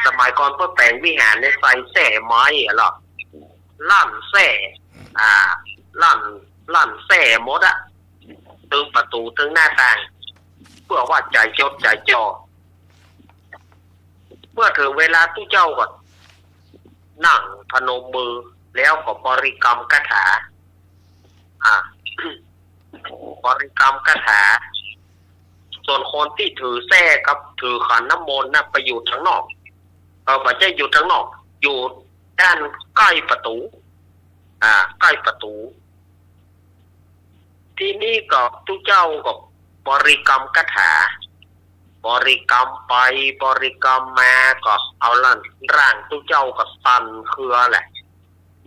สมัยก่อนเปิ้นแปลงวิหารเนี่ยใส่แส่ไม้หรอลั่นแส่ลั่นแส่หมดอะตึงประตูตึงหน้าต่างเพื่อว่าใจจดใจจ่อเมื่อถึงเวลาตู้เจ้าก็นั่งพนมมือแล้วก็บริกรรมคาถาบริกรรมคาถาส่วนคนที่ถือแส้กับถือขันน้ำมนต์นะไปอยู่ทางนอกไม่ใช่อยู่ทางนอกอยู่ด้านใกล้ประตูใกล้ประตูที่นี่ก็ทุกเจ้าก็บริกรรมคาถาบริกรรมไปบริกรรมมาก็เอาลั่นร่างทุกเจ้าก็สั่นเครือแหละ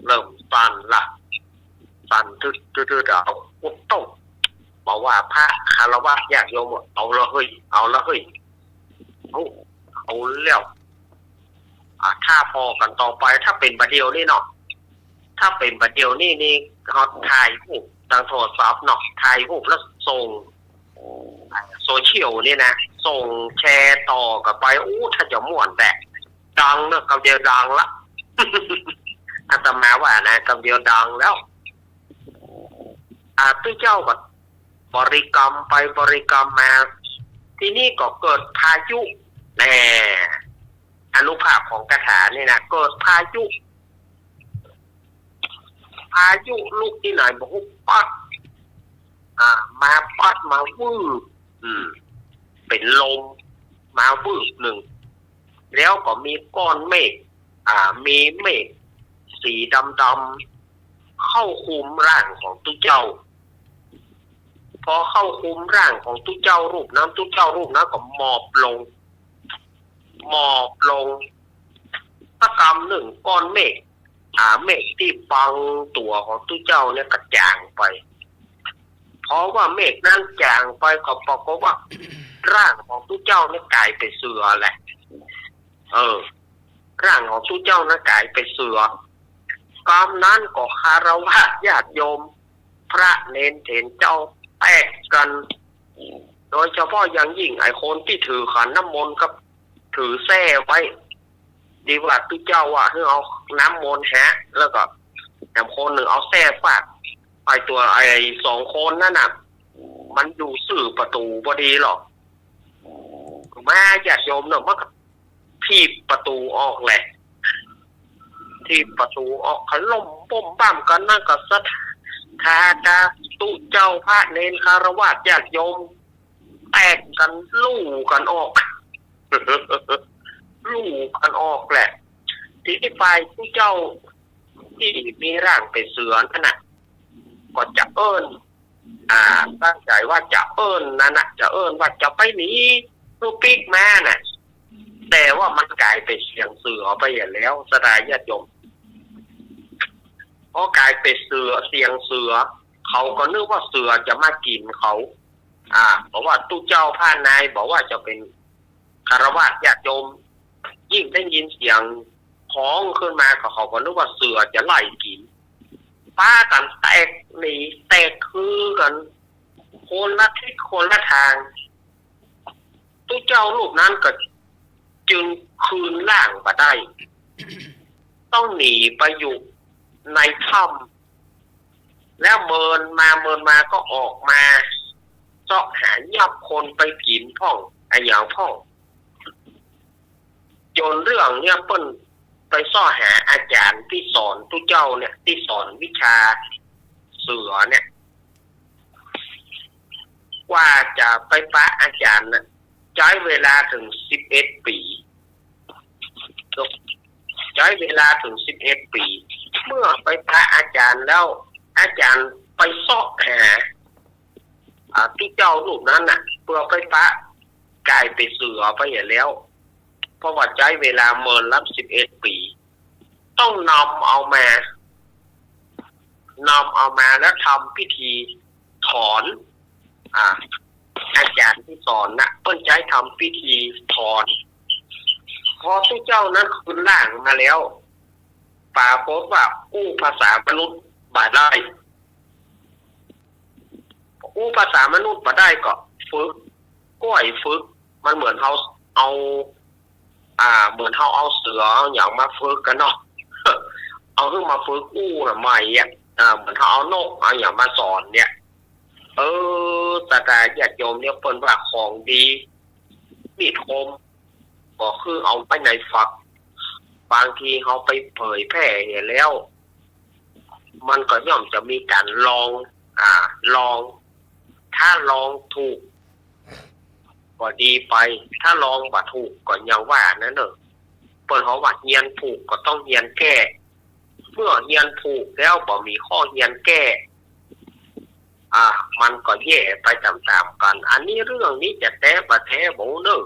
เริ่มสั่นละสั่นทื่อๆเอาอุดต้องบอกว่าพระคารวะญาติโยมเอาละเฮ้ยเอาแล้วถ้าพอกันต่อไปถ้าเป็นประเดี๋ยวนี่เนาะถ้าเป็นประเดี๋ยวนี่เขาถ่ายรูปทางโทรศัพท์เนาะถ่ายรูปแล้วส่งโซเชียลนี่นะส่งแชร์ต่อกันไปถ้าจะม่วนแต่ดังเนอะกำเดียวดังละ อาตมาว่านะกำเดียวดังแล้วตู้เจ้าก็บริกรรมไปบริกรรมมาที่นี่ก็เกิดพายุแน่อนุภาพของคาถานี่นะเกิดพายุลูกที่ไหนบอกปัดมาปัดมาวืบเป็นลมมาวืบหนึ่งแล้วก็มีก้อนเมฆมีเมฆสีดำเข้าคุมร่างของตู้เจ้าพอเข้าคุมร่างของตู้เจ้ารูปนั้นตู้เจ้ารูปนั้นก็หมอบลงพระกรรมหนึ่งก้อนเมฆเมฆที่บังตัวของตู้เจ้าเนี่ยกระจางไปเพราะว่าเมฆนั้นจางไปก็ปรากฏว่าร่างของตู้เจ้าเนี่ยกลายเป็นเสือแหละร่างของตู้เจ้านั้นกลายเป็นเสือกรรมนั้นก็คารวะญาติโยมพระเนรเถรเจ้าแตกกันโดยเฉพาะอย่างยิ่งไอ้คนที่ถือขันน้ำมนต์กับถือแส้ไว้ดีกว่าตู้เจ้าว่าให้เอาน้ำมนต์แฮะแล้วก็แต่คนหนึ่งเอาแส้ฟาดไอ้ตัวไอ้สองคนนั่นน่ะมันอยู่สื่อประตูพอดีหรอกแม่ญาติโยมเนาะมันถีบประตูออกแหละถีบประตูออกขล่มบ่มบ้ามกันนั่นก็สะท้าตู้เจ้าพระเนรคารวะญาติโยมแตกกันลู่กันออกแหละที่ฝ่ายผู้เจ้าที่มีร่างเป็นเสือนั่นน่ะก็จะตั้งใจว่าจะนั่นน่ะจะว่าจะไปหนีลูกปิ๊กแม่น่ะแต่ว่ามันกลายเป็นเสียงเสือไปอย่างแล้วสดายญาติโยมพอกลายเป็นเสียงเสือเขาก็นึกว่าเสือจะมากินเขาบอกว่าตู้เจ้าพระนายบอกว่าจะเป็นคารวะญาติโยมยิ่งได้ยินเสียงท้องขึ้นมาเขาก็นึกว่าเสือจะไล่กินป้ากันแตกหนีแตกคือกันคนละทิศคนละทางตู้เจ้ารูปนั้นก็จึงคืนร่างมาได้ ต้องหนีไปอยู่ในถ้ำแล้วเมินมาก็ออกมาเสาะหายับคนไปกินพ่องอย่างพ่อง จนเรื่องเนี่ยเปิ้นไปซ่อหาอาจารย์ที่สอนทุเจ้าเนี่ยที่สอนวิชาเสือเนี่ยกว่าจะไปปะอาจารย์น่ะใช้เวลาถึง11 ปีใช้เวลาถึง11 ปีเมื่อไปปะอาจารย์แล้วอาจารย์ไปซ่อหาที่เจ้ารูปนั้นน่ะเพื่อไปปะกลายไปเสือไปอย่างแล้วเพราะว่าใช้เวลาเมินรับ11 ปีต้องนำเอามาแล้วทำพิธีถอนอาจารย์ที่สอนนะเพิ่นใช้ทำพิธีถอนพอที่เจ้านั้นคืนร่างมาแล้วปรากฏว่าอู้ภาษามนุษย์บ่ได้อู้ภาษามนุษย์บ่ได้ก็ฝึกก้อยฝึกมันเหมือนเฮาเอาเหมือนเฮาเอาเสืออย่างมาฝึกกันเนาะ เอาขึ้นมาฝึกอู้น่ะใหม่เหมือนเฮาเอานกเอาอย่างมาสอนเนี่ยศาสนาญาติโยมเนี่ยเปิ้นว่าของดีมีดคมก็คือเอาไปในฝักบางทีเฮาไปเผยแพร่เห็นแล้วมันก็ย่อมจะมีการลองถ้าลองถูกก็ดีไปถ้าลองบ่ถูกก็ยังว่านั่นเด้อเปิ้นเฮาว่าเฮียนถูกก็ต้องเฮียนแก้เมื่อเฮียนถูกแล้วบ่มีข้อเฮียนแก้มันก็แย่ไปตามๆกันอันนี้เรื่องนี้จะแท้บ่แท้บ่เด้อ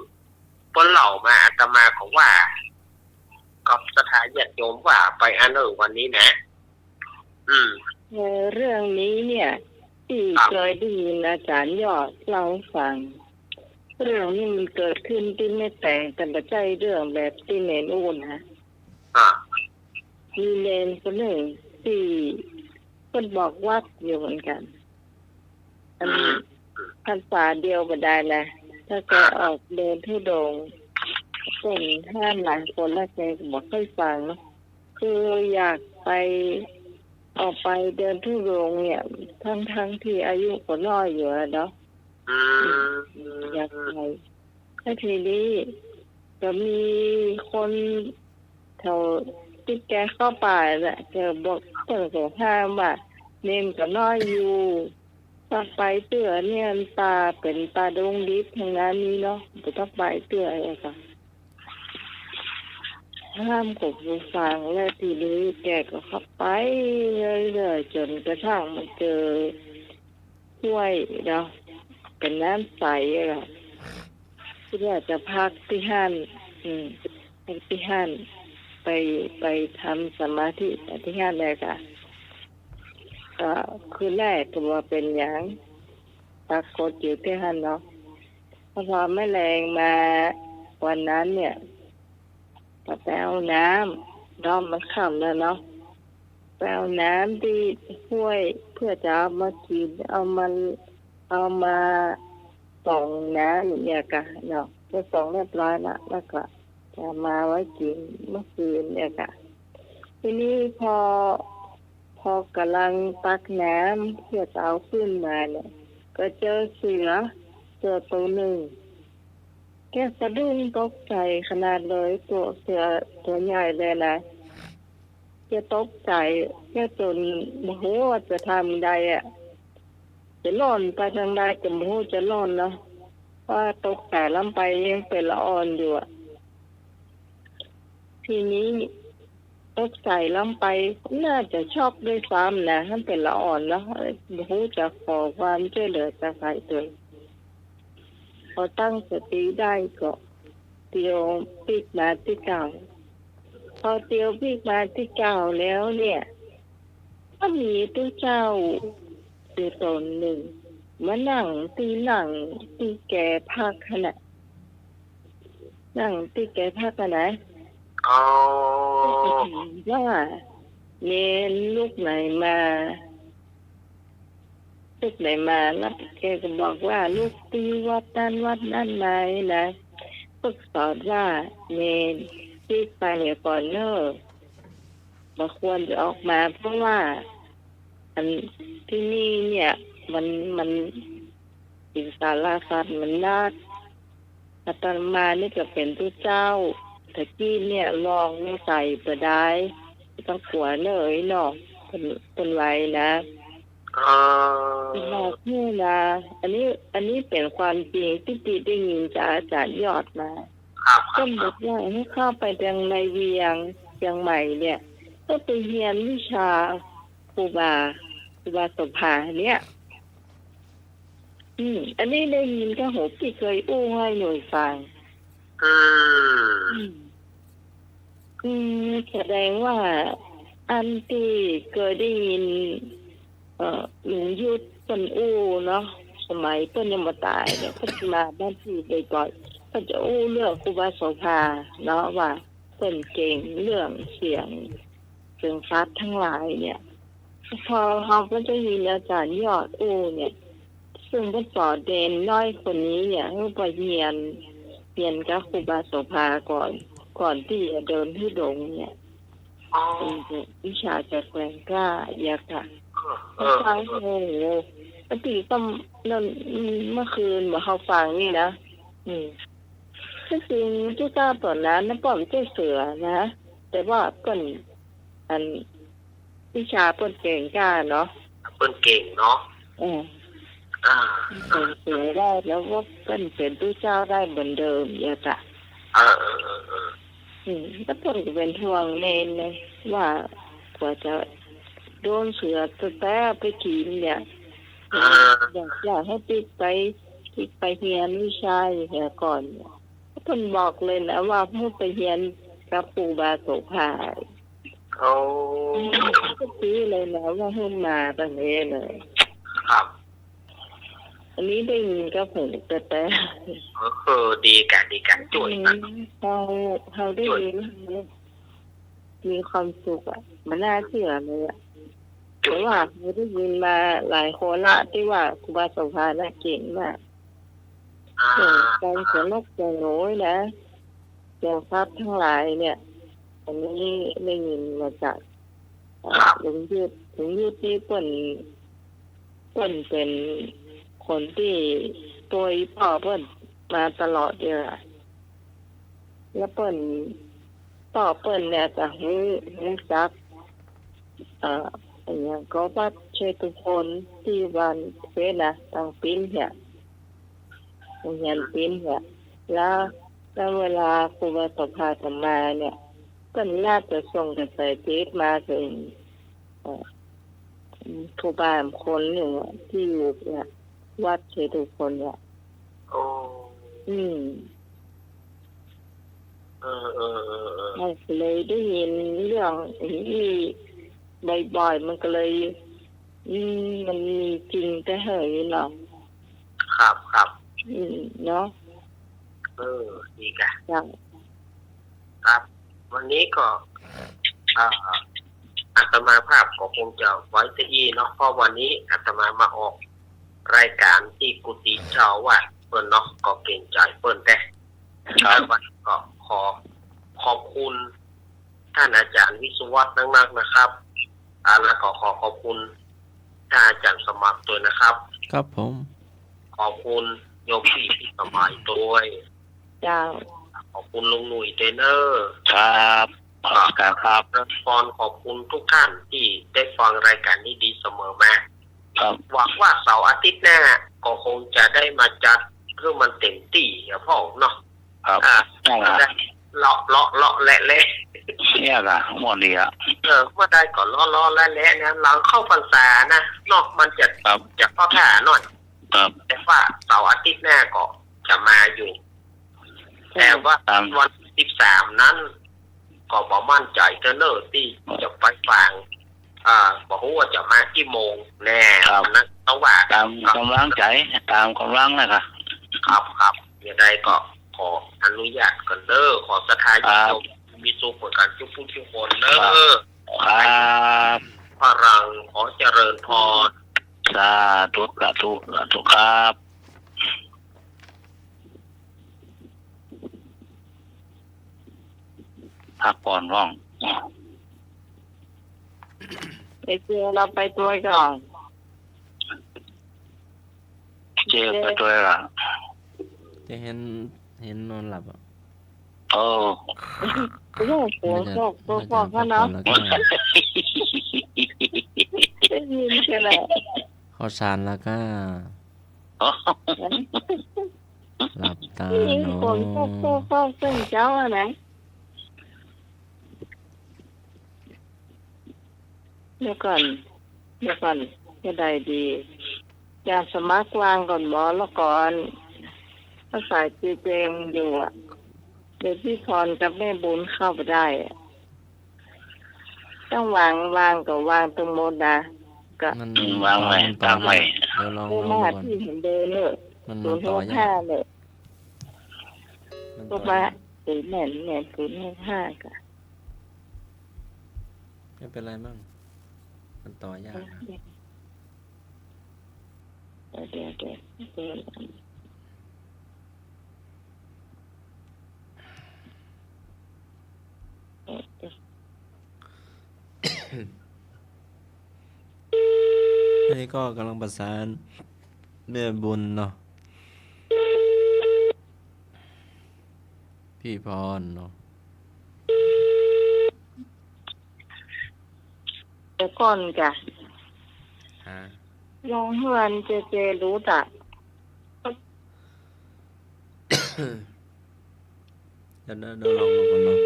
เปิ้นเล่ามาอาตมาก็ว่ากับสถานญาติโยมว่าไปอันวันนี้นะเรื่องนี้เนี่ยที่เคยได้ยินอาจารย์ยอดเล่าให้ฟังเรื่องนี้มันเกิดขึ้นที่ไม่แต่งกันปัจจัยเรื่องแบบที่เนนอู้นะมีเนนคนหนึ่งที่คนบอกวัดอยู่เหมือนกันพรรษาเดียวก็ได้แหละถ้าแกออกเดินทุดงคนห้ามหลายคนแล้วแกบอกให้ฟังคืออยากไปออกไปเดินทุดงเนี่ยทั้งที่อายุก็น้อยอยู่เนาะอยากไปถ้าทีนี้จะมีคนแถวที่แกเข้าป่าแหละแกบอกเปิดของห้ามว่าเนมก็น้อยอยู่ถ้าไปเตื้อเนี่ยตาเป็นตาดงดิบทางนั้นนี้เนาะจะต้องไปเตื้ออะไรกันห้ามกบฟังและทีนี้แกก็เข้าไปเรื่อยๆจนกระทั่งมันเจอห้วยเนาะเป็นน้ำใสอะเพื่อจะพักที่ห้านที่ห้านไปทำสมาธิที่ห้านเลยค่ะก็คืนแรกก็ว่าเป็นอย่างปรากฏอยู่ที่ห้านเนาะพอแม่แรงมาวันนั้นเนี่ยก็ไปเอาน้ำรอบมันค่ำแล้วเนาะไปเอาน้ำที่ห้วยเพื่อจะเอามากินเอามาส่องน้ำอย่างเงี้ยค่ะเนาะก็ส่องเรียบร้อยละแล้วก็จะมาไว้กินเมื่อคืนเนี่ยค่ะทีนี้พอกำลังตักน้ำเพื่อจะเอาขึ้นมาเนี่ยก็เจอเสือตัวหนึ่งแกสะดุ้งตกใจขนาดเลยตัวเสือตัวใหญ่เลยนะแกตกใจแกจนโมโหว่าจะทำใดจะล่นไปทางใดจะโมโหจะล่นเนาะว่าตกแต่ล้ำไปยังเป็นละอ่อนอยู่ทีนี้ตกใจล้ำไปน่าจะชอบด้วยซ้ำนะท่านเป็นละอ่อนแล้วโมโหจะขอความช่วยเหลือจากใครตัวพอตั้งสติได้ก็เตียวปีกมาที่เก่าพอเตียวปีกมาที่เก่าแล้วเนี่ยก็มีตัวเจ้าตัวตนหนึ่งมานั่งที่แก่พักขณะนั่งที่แก่พักขณะว่าเนรลูกไหนมาแล้วแกก็บอกว่าลูกตีวัดนั้นไหนนะฝึกสอนว่าเนรที่ไปก่อนเนอะบ่ควรจะออกมาเพราะว่าอันที่นี่เนี่ยมันสิงสารสัตว์มันนักอาตมานี่ก็เป็นผู้เจ้า ตะกี้เนี่ยลองไม่ใส่ไปได้ต้องกลัวเลยเนาะเป็นไว้นะบอกนี่นะอันนี้เป็นความจริงที่ติได้ยินจากอาจารย์ยอดมาก็บอกว่าให้เข้าไปยังในเวียงเชียงใหม่เนี่ยก็ไปเรียนวิชาครูบาสมภาเนี่ยอันนี้ได้ยินก็หูที่เคยอู้ให้หน่วยฟังแสดงว่าอันที่เคยได้ยินหลวงยุทธเปิ้นอู้เนาะสมัยเปิ้นยังบ่ตายเนี่ยเพิ่นมาบ้านที่บ่อยๆเพิ่นจะอู้เรื่องครูบาโสภาเนาะว่าเปิ้นเก่งเรื่องเสียงฟัดทั้งหลายเนี่ยพอเฮาก็จะยินอาจารย์ยอดอู้เนี่ยซึ่งเพิ่นสอนเด่นน้อยคนนี้เนี่ยให้ไปเรียนกับครูบาโสภาก่อนที่จะเดินที่ดงเนี่ยเป็นวิชาจะแกร่งกล้าอยากค่ะใช่โอ้โหปกติก็นั่นเมื่อคืนมาเขาฟังนี่นะที่จริงที่ทราบตอนนั้นป้อมเจ้าเสือนะแต่ว่าเปิ้นอันวิชาเปิ้นเก่งกล้าเนาะเปิ้นเก่งเนาะเป็นเสือได้แล้วว่าเปิ้นเป็นผู้เจ้าได้เหมือนเดิมอยากค่ะแล้วเปิ้นก็เป็นห่วงเนนเลยว่ากว่าจะโดนเสือแต่ไปกินเนี่ยอยากให้ติดไปเรียนวิชาอย่างเงี้ยก่อนเพิ่นบอกเลยนะว่าให้ไปเรียนกับครูบาโสภาก็ซื้อเลยนะว่าให้มาตรงนี้เลยครับอันนี้ได้ยินก็หูแต่ดีกันจุยนะเขาได้ยินมีความสุขอ่ะมันน่าเชื่อเลยอ่ะแต่ว่าเราได้ยินมาหลายคนละที่ว่าครูบาโสภาเก่งมากการเขียนนกเขียนหนูนะเขียนทรัพย์ทั้งหลายเนี่ยอันนี้ได้ยินมาจากหลวงยุทธที่เปิ้นเป็นคนที่ตัวพ่อเปิ้นมาตลอดเลยแล้วเปิ้นต่อเปิ้นเนี่ยจะให้จักอย่างก็ว่าเชตุพลที่วันเฟนะทางปิ้นเนี่ยโรงเรียนปิ้นเนี่ยแล้วเวลาครูบาโสภาจะมาเนี่ยก็น่าจะส่งกันไปเทศมาถึงครูบาคนหนึ่งที่อยู่เนี่ยวัดเชตุพลเนี่ยเลยได้ยินเรื่องนี้บ่อยๆมันก็เลยมันมีจริงแต่เฮ้ยเนาะครับเนาะดีกันครับวันนี้ก็อาตมาภาพก็คงจะไว้ที่เนาะเพราะวันนี้อาตมามาออกรายการที่กุฏิเจ้าวัดเปิ้นเนาะก็เก่งใจเปิ้นแต่วันก็ขอบคุณท่านอาจารย์วิศวัฒน์นักๆนะครับแล้วก็ขอบคุณท่านอาจารย์สมัครด้วยนะครับครับผมขอบคุณโยมพี่สมัยด้วยจ้าขอบคุณลุงหนุ่ยเทรนเนอร์ครับครับและขอบคุณทุกท่านที่ได้ฟังรายการนี้ดีเสมอมาหวังว่าเสาร์อาทิตย์หน้าก็คงจะได้มาจัดเพื่อมันเต็มที่ครับพ่อเนาะได้เลาะแหละเนี่ยล่ะหมดดีอ่ะเมื่อได้ก่อนเลาะแหละนะหลังเข้าพรรษานะนอกมันจะเข้าท่าหน่อยแต่ว่าเสาร์อาทิตย์หน้าก็จะมาอยู่แต่ว่าวัน13นั้นก็บ่มั่นใจเทรนเนอร์ที่จะไปฟังบอกว่าจะมากี่โมงแน่นั้นต้องว่าตามกำลังใจตามกำลังนะครับอย่างไรก็ขออนุญาตกันเด้อขอสถาญาติมีสุขผลการทุกผู้ทุกคนเด้อครับพลังขอเจริญพรสาธุครับพักผ่อนห้องไปเจอเราไปตัวก่อนไปตัวละจะเห็นนอนหลับอ่ะ โอ้ โอ้โหโฟกเขาเนาะ แล้วก็ ได้ยินใช่ไหม ข้าวสารแล้วก็หลับตา นี่ เนาะ คนโฟกซึ่งเจ้าอะไรเดี๋ยวก่อนจะได้ดีอยากสมัครวางก่อนหมอแล้วก่อนถ้าสายจีเจงอยู่อ่ะเดี๋ยวพี่พรกับแม่บุญเข้าไปได้ต้องวางกับวางตรงโมดาก็ มัน วางไว้ ต่อ วางไว้ เดี๋ยวลอง ผู้ ลอง มา ก่อน ที่เห็นเดินเลย มัน ศูนย์ ต่อ หก ยา ห้าก เลย มัน พว ต่ ก อ มาย าก ศูนย์แหน่ศูนย์หกห้าก็ ไม่เป็นไรมั่งมันต่อยากนะ เดี๋ยวอันนี้ก็กำลังประสานแม่บุญเนาะพี่พรเนาะ เดี๋ยวก่อนจ้ะ ฮะ ลองเฮือนเจรู้จัก เดี๋ยวลองก่อนเนาะ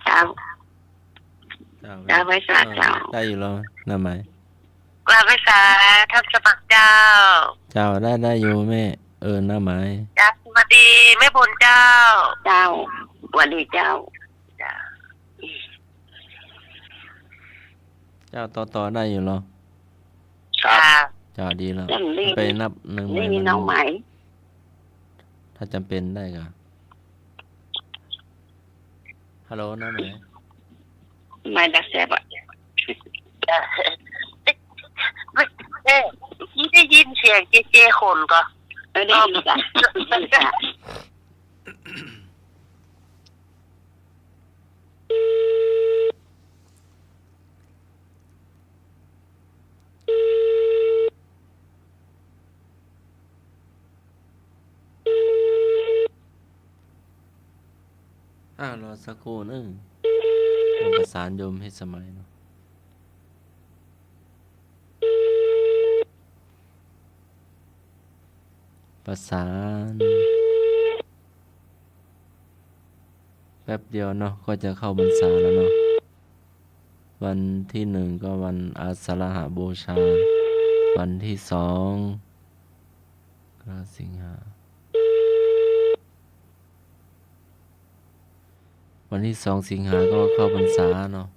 เจ้า เจ้า เจ้าไม่ทราบเจ้า ได้อยู่แล้วนะไหม กราบภาษาทำสมัครเจ้า เจ้าได้อยู่แม่นะไหม จ้าสวัสดีแม่บุญเจ้า เจ้าสวัสดีเจ้า เจ้าต่อได้อยู่เหรอ ครับ เจ้าดีแล้ว นี่ ไปนับหนึ่งไหม นี่มีน้องไหม ถ้าจำเป็นได้ก็ฮัลโหลนะไหม ไม่ได้แซ่บอ่ะได้ยินเสียงเจคนก็ได้ยินจ้ะรอสักครู่นึงต้องประสานโยมให้สมัยเนาะประสานแป๊บเดียวเนาะก็จะเข้าพรรษาแล้วเนาะวันที่หนึ่งก็วันอาสาฬหบูชาวันที่สองก็สิงหาวันที่2 สิงหาก็เข้าพรรษาเนาะ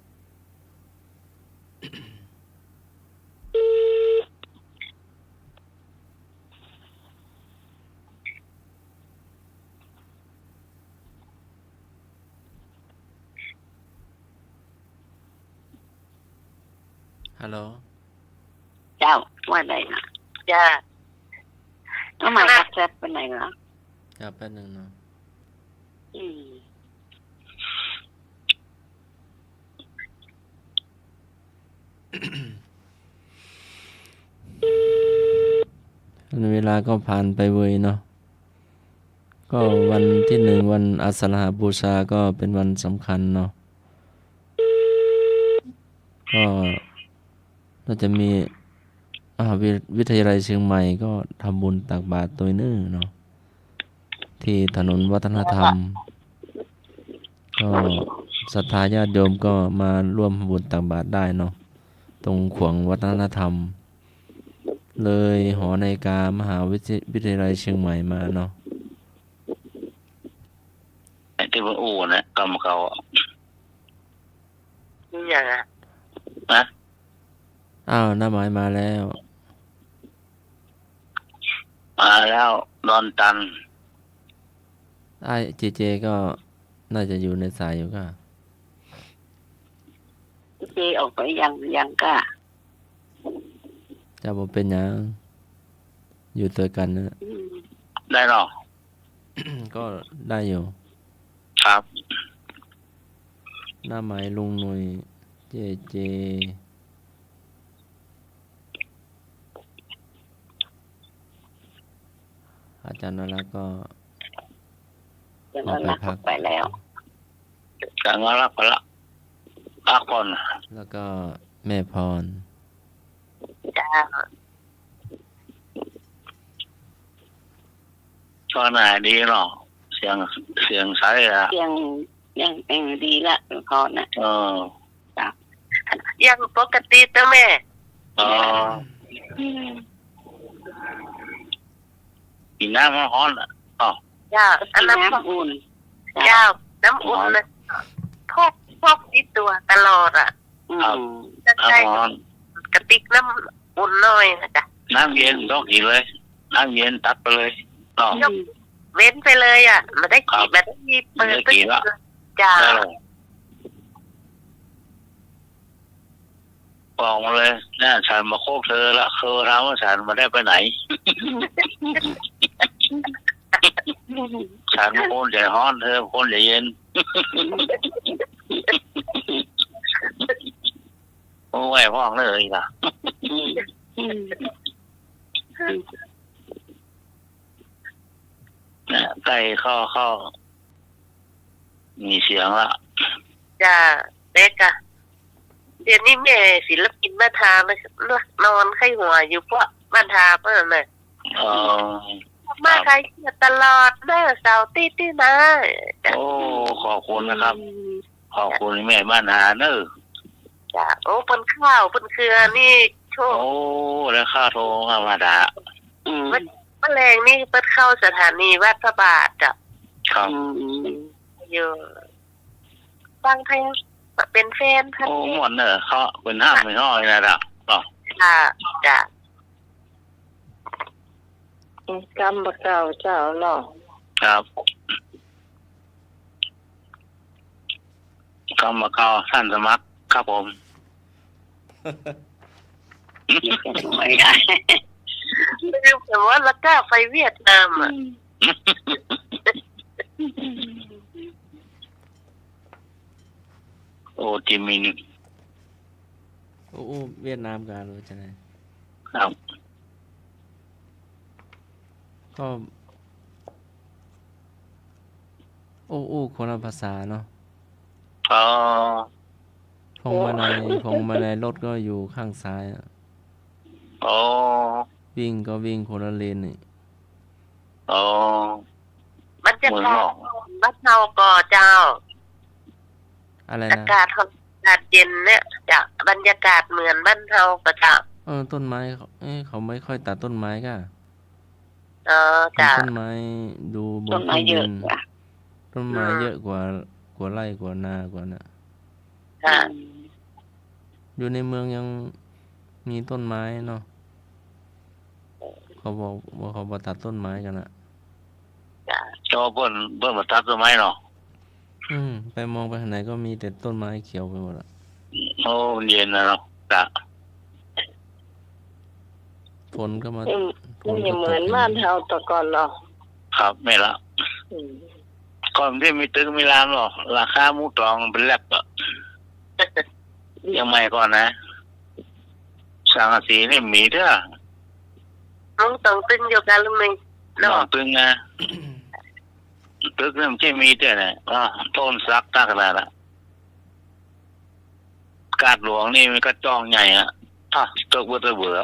ฮัลโหล เจ้าว่าไงนะจ้าน้องไหมรับแซ่บเป็นไงเหรอ จับแป๊บนึงเนาะ เวลาก็ผ่านไปเว้ยเนาะก็วันที่หนึ่งวันอาสาฬหบูชาก็เป็นวันสำคัญเนาะก็เราจะมีวิทยาลัยเชียงใหม่ก็ทำบุญตักบาตรตัวนึงเนาะที่ถนนวัฒนธรรมก็ศรัทธาญาติโยมก็มาร่วมบุญตักบาตรได้เนาะตรงขวงวัฒนธรรมเลยหอนาฬิกามหาวิทยาลัยเชียงใหม่มาเนาะ ไอ้ที่ว่าอู่นะกำเขา นี่ยังไง นะ หน้าหมายมาแล้ว มาแล้วดอนตัน เจก็น่าจะอยู่ในสายอยู่ก็ เจออกไปยังก็ จะบอกเป็นหยังอยู่ตัวกันนะ ได้หรอ ก็ได้อยู่ ครับ หน้าหมายลุงหน่วยเจ อาจารย์นรักษ์ก็ จะ ออกไป รัก พัก ไปแล้ว แต่งานรับไปละพักผ่อน แล้วก็แม่พร จ้า ช่วงไหนดีเนาะเสียงใสอะ ยังดีละพอนะ เออ ยังปกติตัวแม่ เออกินน้ำร้อนอ่ะอ๋อ จ้าอันน้ำอุ่นจ้าน้ำอุ่นนะพกติดตัวตลอดอ่ะจะใช้ น้ำร้อน กระติกน้ำอุ่นหน่อยนะจ๊ะ น้ำเย็นต้องกินเลย น้ำเย็นตัดไปเลยอ๋อย กเว้นไปเลยอ่ะไม่ได้กี่ไม่ได้เปิดตู้จ้า ได้เลยบอกมาเลยน่าฉันมาโคกเธอละเคยถามว่าฉันมาได้ไปไหน ฉันคนใจร้อนเธอคนใจเย็น โอ้ยพ่อเลยล่ะเนี่ยใกล้เข้ามีเสียงละ จ้าเด็กอะเดี๋ยวนี้แม่ศิลปินบ้านทาไม่นอนไข้หัวอยู่เพราะบ้านทาเพื่อนเลย เออ มาใครตลอดแม่เสาร์ตี้นะจ้ะ โอ้ขอบคุณนะครับ ขอบคุณแม่บ้านหาเนอะ จ้ะโอ้ปนข้าวปนเครือนี่โชค โอ้แล้วข้าโทรมาด่า มะแรงนี่เปิดเข้าสถานีวัดพระบาทจ้ะ ครับ อยู่ฟังเพลงเป็นแฟนพัน โอ้ ธุ์ หมดเนอะเขาเป็นห้ามเป็นห้อยนะด่าอ๋อ ค่ะจ้ะ กรรมบเก่าเจ้าเนาะ ครับกรรมการท่านสมัครครับผม ไม่ได้ลืมแต่ว่าแล้วก็ไปเวียดนามอ่ะ โอ้จิมิน โอ้เวียดนามกันเลยจะไหน ครับ ก็โอ้คนละภาษาเนาะ อ๋อ พงมาในรถก็อยู่ข้างซ้ายอะ โอ้ วิ่งก็วิ่งคนละเลนนี่ โอ้ มันจะ เหมือน กา หร ศ อก บ้านเฮาก่อเจ้า อะไร อา นะ กาศเย็นเนี่ยจะบรรยากาศเหมือนบ้านเฮาประจ้า ต้นไม้เขาไม่ค่อยตัดต้นไม้ก็ จ้า ต้นไม้ดูบนเครื่องบินต้นไม้เยอะกว่าไร่กว่านา กว่าน่ะ ค่ะ อยู่ในเมืองยังมีต้นไม้เนาะเขาบอกว่าเขาตัดต้นไม้กันอะ จ้า ชอบเปิ้นมาตัดต้นไม้เนาะ ไปมองไปทางไหนก็มีแต่ต้นไม้เขียวไปหมดอะ โอ้เย็นนะเนาะจ้ะ ฝนก็มา มันไม่เหมือนบ้านเฮาแตะก่อนเนาะ ครับไม่ละ อืม ก่อนที่มีตึกมีร้านหรอกราคาหมูตรองเป็นแลบอะยังไม่ก่อนนะสังกะสีนี่มีเด้อ น้องต้องตึงอยู่กันหรือไม่ น้ เนาะ องตึงนะตึกนี่มันใช่มีเด้อนะต้นซักตากระดาษอะกาดหลวงนี่มันก็จ้องใหญ่อะตึกเบื่อ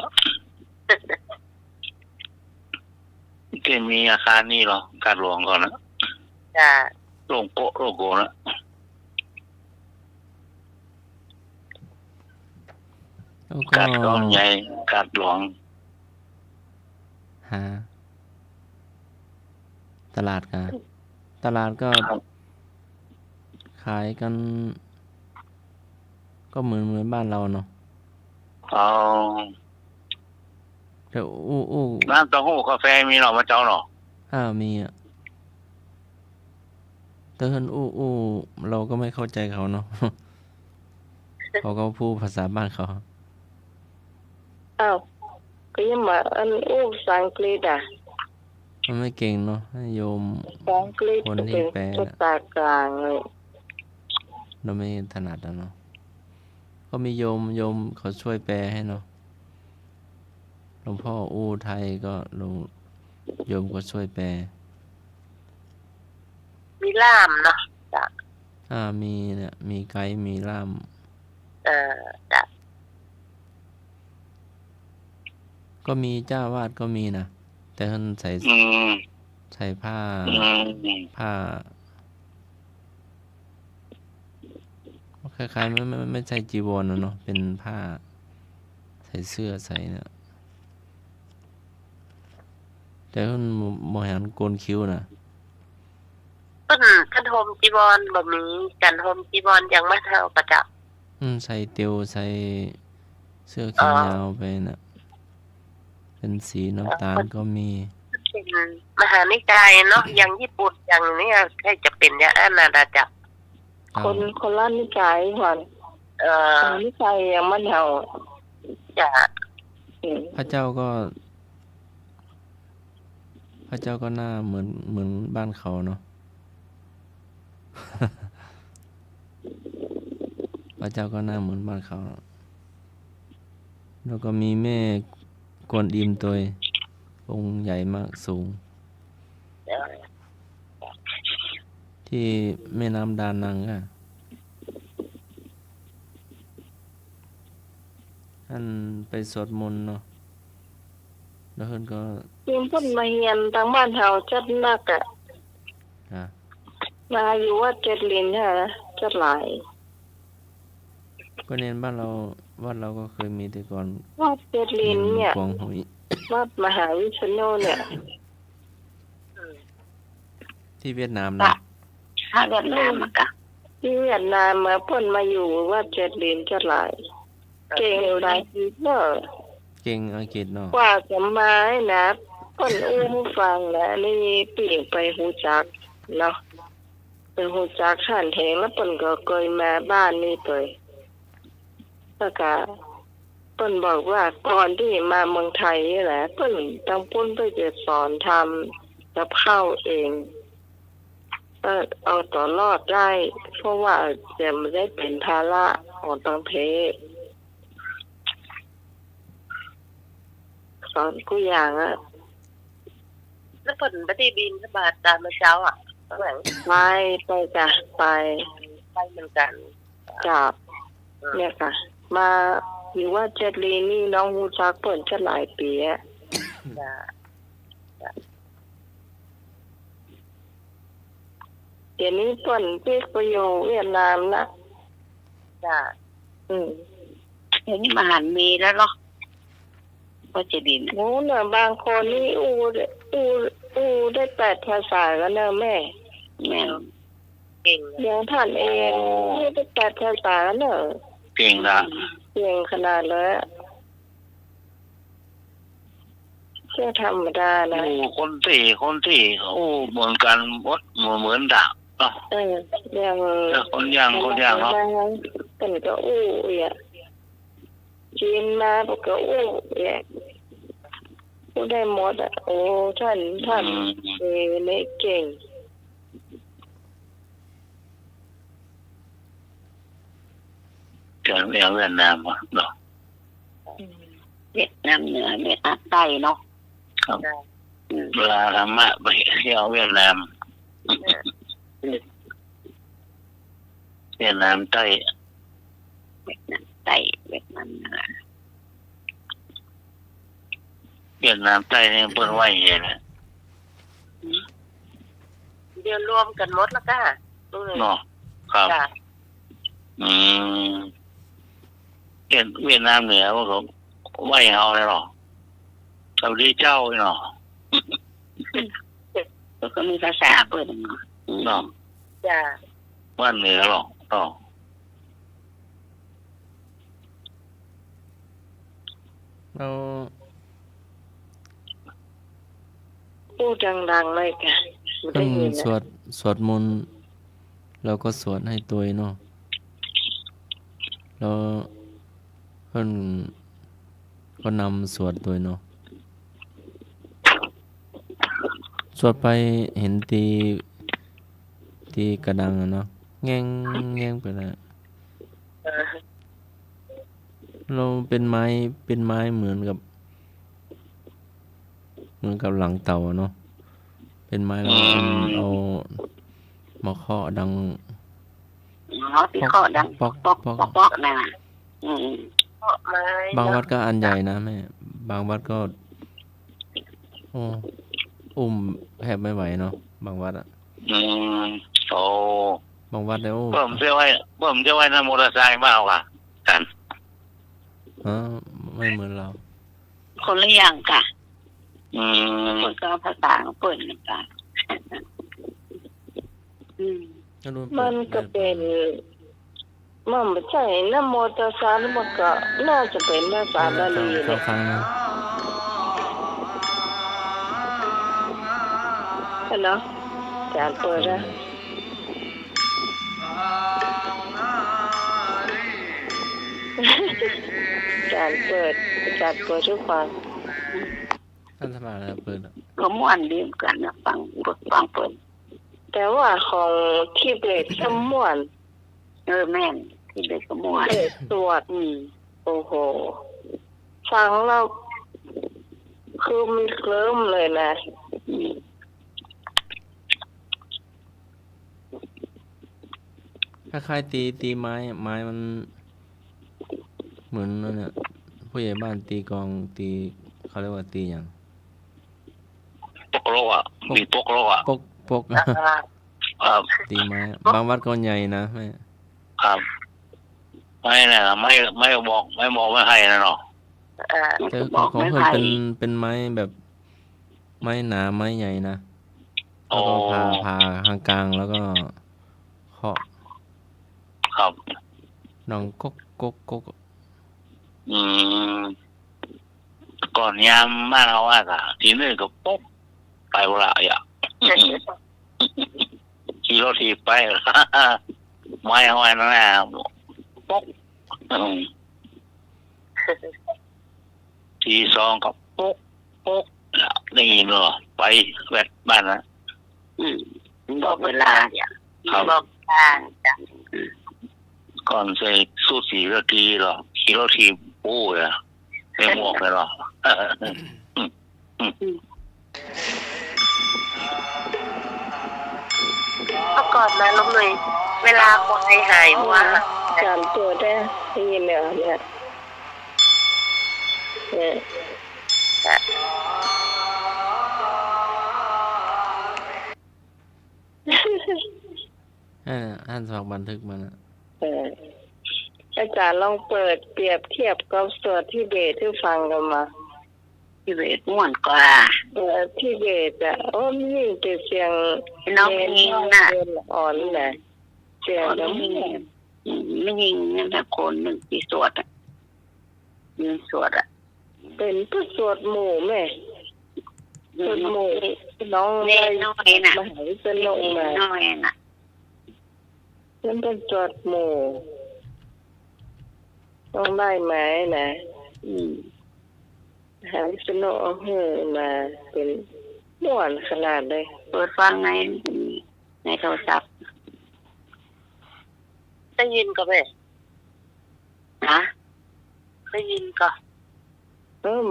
ที่มีอาคารนี่หรอกาดหลวงก่อนนะ จ้า โล่งโกนะ แล้วก็ กาดก้อนใหญ่กาดหลวง หาตลาดก็ขายกัน ก็เหมือนบ้านเราเนาะ อ๋อ แต่อู้ น้ำเต้าหู้กาแฟมีหรอมาเจ้าหรอ มีอ่ะแต่เฮิรนอู้เราก็ไม่เข้าใจเขาเนาะ เขาก็พูดภาษาบ้านเขา อ้าวก็ยังมาอันภาษาอังกฤษอ่ะ มันไม่เก่งเนาะให้โยม ภาษาอังกฤษ คนที่ เป็น แปล ภาษากลางเลย เราไม่ถนัดอะเนาะก็มีโยมเขาช่วยแปลให้เนาะหลวงพ่ออู้ไทยก็ โยมก็ช่วยแปล มีล่ามเนาะจ้ะ มีเนี่ยมีไกด์มีล่าม จ้ะ ก็มีเจ้าวาดก็มีนะแต่ท่านใส่ อืม ใส่ผ้า อืม ผ้าคล้ายๆไม่ใช่จีวรนะเนาะเป็นผ้าใส่เสื้อใส่เนี่ยแต่ท่านบ่เห็นโกนคิ้วนะ ท่านโฮมจีวรบ่มีกันโฮมจีวรยังไม่เท่าประจักษ์ ใส่เตียวใส่เสื้อแขนยาวไปนะเป็นสีน้ำตาลก็มี เป็นมหานิกายเนาะอย่างญี่ปุ่นอย่างนี้แค่จะเป็นอย่างนั้นนะจ๊ะ คนละนิกายก่อนนิกายยังไม่เท่า จ้ะ พระเจ้าก็หน้าเหมือนบ้านเขาเนาะ พระเจ้าก็หน้าเหมือนบ้านเขา แล้วก็มีแม่กวนอิมตัวองค์ใหญ่มากสูง ที่แม่น้ำดานังอ่ะท่านไปสวดมนต์เนาะแล้วเพิ่นก็ ยิงพ่นมาเฮียนทางบ้านเฮาจัดนักอ่ะ อ่ะ มาอยู่ว่าเจ็ดลินฮะจัดหลาย ก็เน้นบ้านเราก็เคยมีแต่ก่อน วัดเจ็ดลินเนี่ย กวางหุย วัดมหาวิษณุเนี่ย ที่เวียดนามนะ ถ้าเวียดนามอะค่ะ ที่เวียดนามมาพ่นมาอยู่ว่าเจ็ดลินจัดหลาย เก่งหลายทีเนอะ เก่งอังกฤษเนาะ กว่าจะมาให้นะพ่นอู้หูฟังนะนี่ปีกไปหูจักเนาะไปหูจักขันแหงแล้วพ่นก็เคยมาบ้านนี่เปยแล้วก็เพิ่นบอกว่าก่อนที่มาเมืองไทยนี่แหละเพิ่นต้องพ้นไปจะสอนทำกับข้าวเองเอาต่อรอดได้ เพราะว่าจะไม่ได้เป็นภาระของตังเพสอนกูอย่างอ่ะ แล้วเพิ่นบ่ได้บินทบาทตามเมื่อเช้าอ่ะข้างหลัง ไปจ้ะไป ไปเหมือนกัน จับเนี่ยค่ะ มาอยู่ว่าเจ็ดลีนี่น้องฮูจักเปิ่นจะหลายปีอะ จ้ะ เดี๋ยวนี้เปิ่นพี่ไปอยู่เวียดนามนะ จ้ะ เห็น มหันมีแล้วเนาะก็จะดิน โน้นน่ะบางคนนี่อูได้8 ภาษากันเนอะแม่ แม่เก่ง อย่างท่านเองนี่ได้8 ภาษากันเนอะ เก่งละ เก่งขนาดเลยอะเชื่อธรรมดานะ โอ้คนที่โอ้เหมือนกันหมดเหมือนดาบเนาะ อย่าง คนอย่างเนาะ เป็นก็อู้อ่ะจีนมาบอกก็อู้อ่ะอู้ได้หมดอ่ะโอ้ท่านเนี่ยเก่ง เกิดเวียดนามเนาะ เวียดนามเหนือเวียดนามใต้เนาะ ครับเวลาธรรมะไปเที่ยวเวียดนามใต้ ใต้เวียดนามเหนือ เวียดนามใต้นี่เปิ้นไหวเห็นนะ เดี๋ยวรวมกันหมดแล้วก็ เนาะครับ จ้ะ เวียดนามเหนือว่าเขาไหวเฮาเลยหรอสวัสดีเจ้าเนาะ ก็มีภาษาเปิดเนาะ เนาะ จ้ะ ว่าเหนือหรอกเนาะ เรา พูดดังๆเลยค่ะไม่ได้ยิน สวดมนต์เราก็สวดให้ตัวเนาะแล้วเพิ่นก็นำสวดตัวเนาะสวดไปเห็นตีกระดังอะเนาะแง่งไปแล้วเราเป็นไม้เหมือนกับ เหมือนกับหลังเต่าเนาะเป็นไม้แล้วเอามาเคาะดัง ที่ข้อดัง ปอก ปอก ปอก ปอกปอกนั่นน่ะปอกไม้ บางวัดก็อันใหญ่นะแม่บางวัดก็โอ้อุ้มแทบไม่ไหวเนาะบางวัดอะ โอ้ บางวัดแล้ว เพิ่มจะไว้นะมอเตอร์ไซค์มากกว่ากัน ไม่เหมือนเรา คนละอย่างกะ อืม คนก็ภาษาเปิดกัน มันก็เป็นมันไม่ใช่นะโมตัสสะมันก็น่าจะเป็นภาษาบาลีเลย ฟังนะ เนาะจานเปิดนะจานเปิดทุกฟัง ท่านสมาแล้วเปิด ก็ม่วนดีเหมือนกันนะฟังบทฟังเปิด แต่ว่าของที่เบสสม่วน แม่นที่เด็กก็ม่วน เบสสวดโอ้โหฟังแล้วคือมันเคลิ้มเลยนะ คล้ายๆตีไม้มันเหมือนนั่นเนี่ยผู้ใหญ่บ้านตีกองตีเขาเรียกว่าตีอย่าง ปกโลกอ่ะมีปกโลกอ่ะ ปกตีไม้บางวัดก็ใหญ่นะแม่ ครับไม่นะไม่บอกไม่ให้นะเนาะ แต่ของเพิ่นเป็นไม้แบบไม้หนาไม้ใหญ่นะแล้วก็ผ่าทางกลางแล้วก็เคาะ ครับ น้องก๊ก ก่อนยามบ้านเราว่าอ่ะทีนึงก็ปุ๊บไปเวลาอ่ะขี่รถถีบไป ไม่เอาไว้นั่นแหละปุ๊บทีสองก็ปุ๊บนี่เนาะไปแวดบ้านนะ บอกเวลาเนี่ยบอกทางจ้ะ ก่อนใส่สู้สีเมื่อกี้หรอขี่รถถีบปู้เลยไม่หมวกเลยหรอ เมื่อก่อนนะลุงหนุ่ยเวลาคนหายว่า จานเปิดได้ยินเนี่ยท่านสอบบันทึกมานะ อาจารย์ลองเปิดเปรียบเทียบกับสวดที่เบสที่ฟังกันมา ที่เวทม่วนกว่า ที่เบสอ่ะโอ้มีแต่เสียง น้องยิงน่ะ อ่อนน่ะเสียงน้อง ไม่ยิงนั่นแหละคนหนึ่งที่สวดอ่ะยิงสวดอ่ะ เป็นผู้สวดหมู่แม่สวดหมู่น้อง เล่นน้อยน่ะ มหาวิทยาลัยมา น้อยน่ะ เป็นสวดหมู่ต้องได้ไหมนะหาวิทยาลัยมาเป็นม่วนขนาดเลย เปิดฟังในโทรศัพท์ได้ยินก็ไหมนะได้ยินก็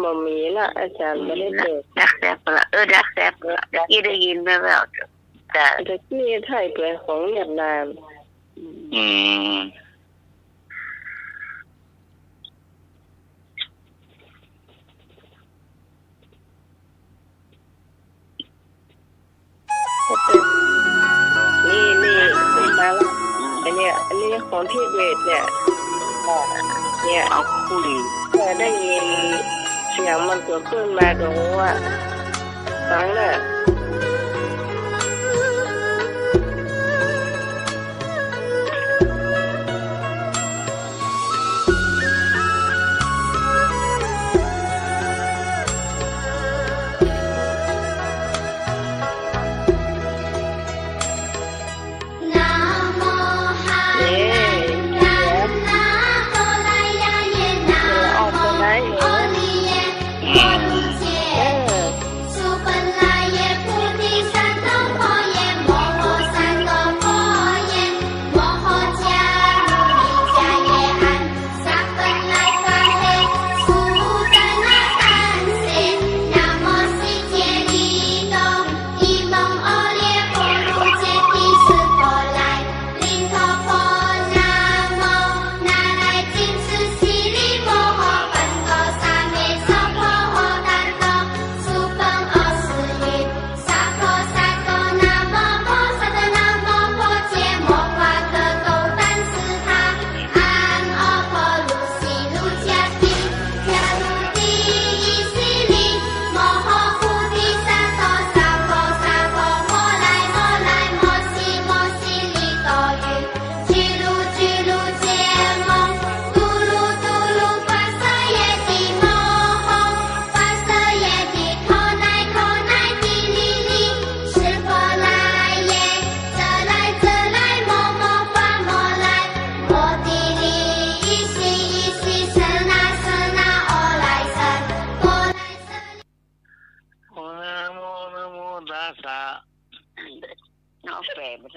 มามีละอาจารย์ไม่ได้เปิด ดักแซบละดักแซบละที่ได้ยินแว่วๆแต่ แต่ที่ไทยเป็นของเวียดนาม นี่มาละอันนี้ของที่เวทเนี่ยเอาคุย แต่ได้ยินเสียงมันเกิดขึ้นมาตรงว่าฟังน่ะ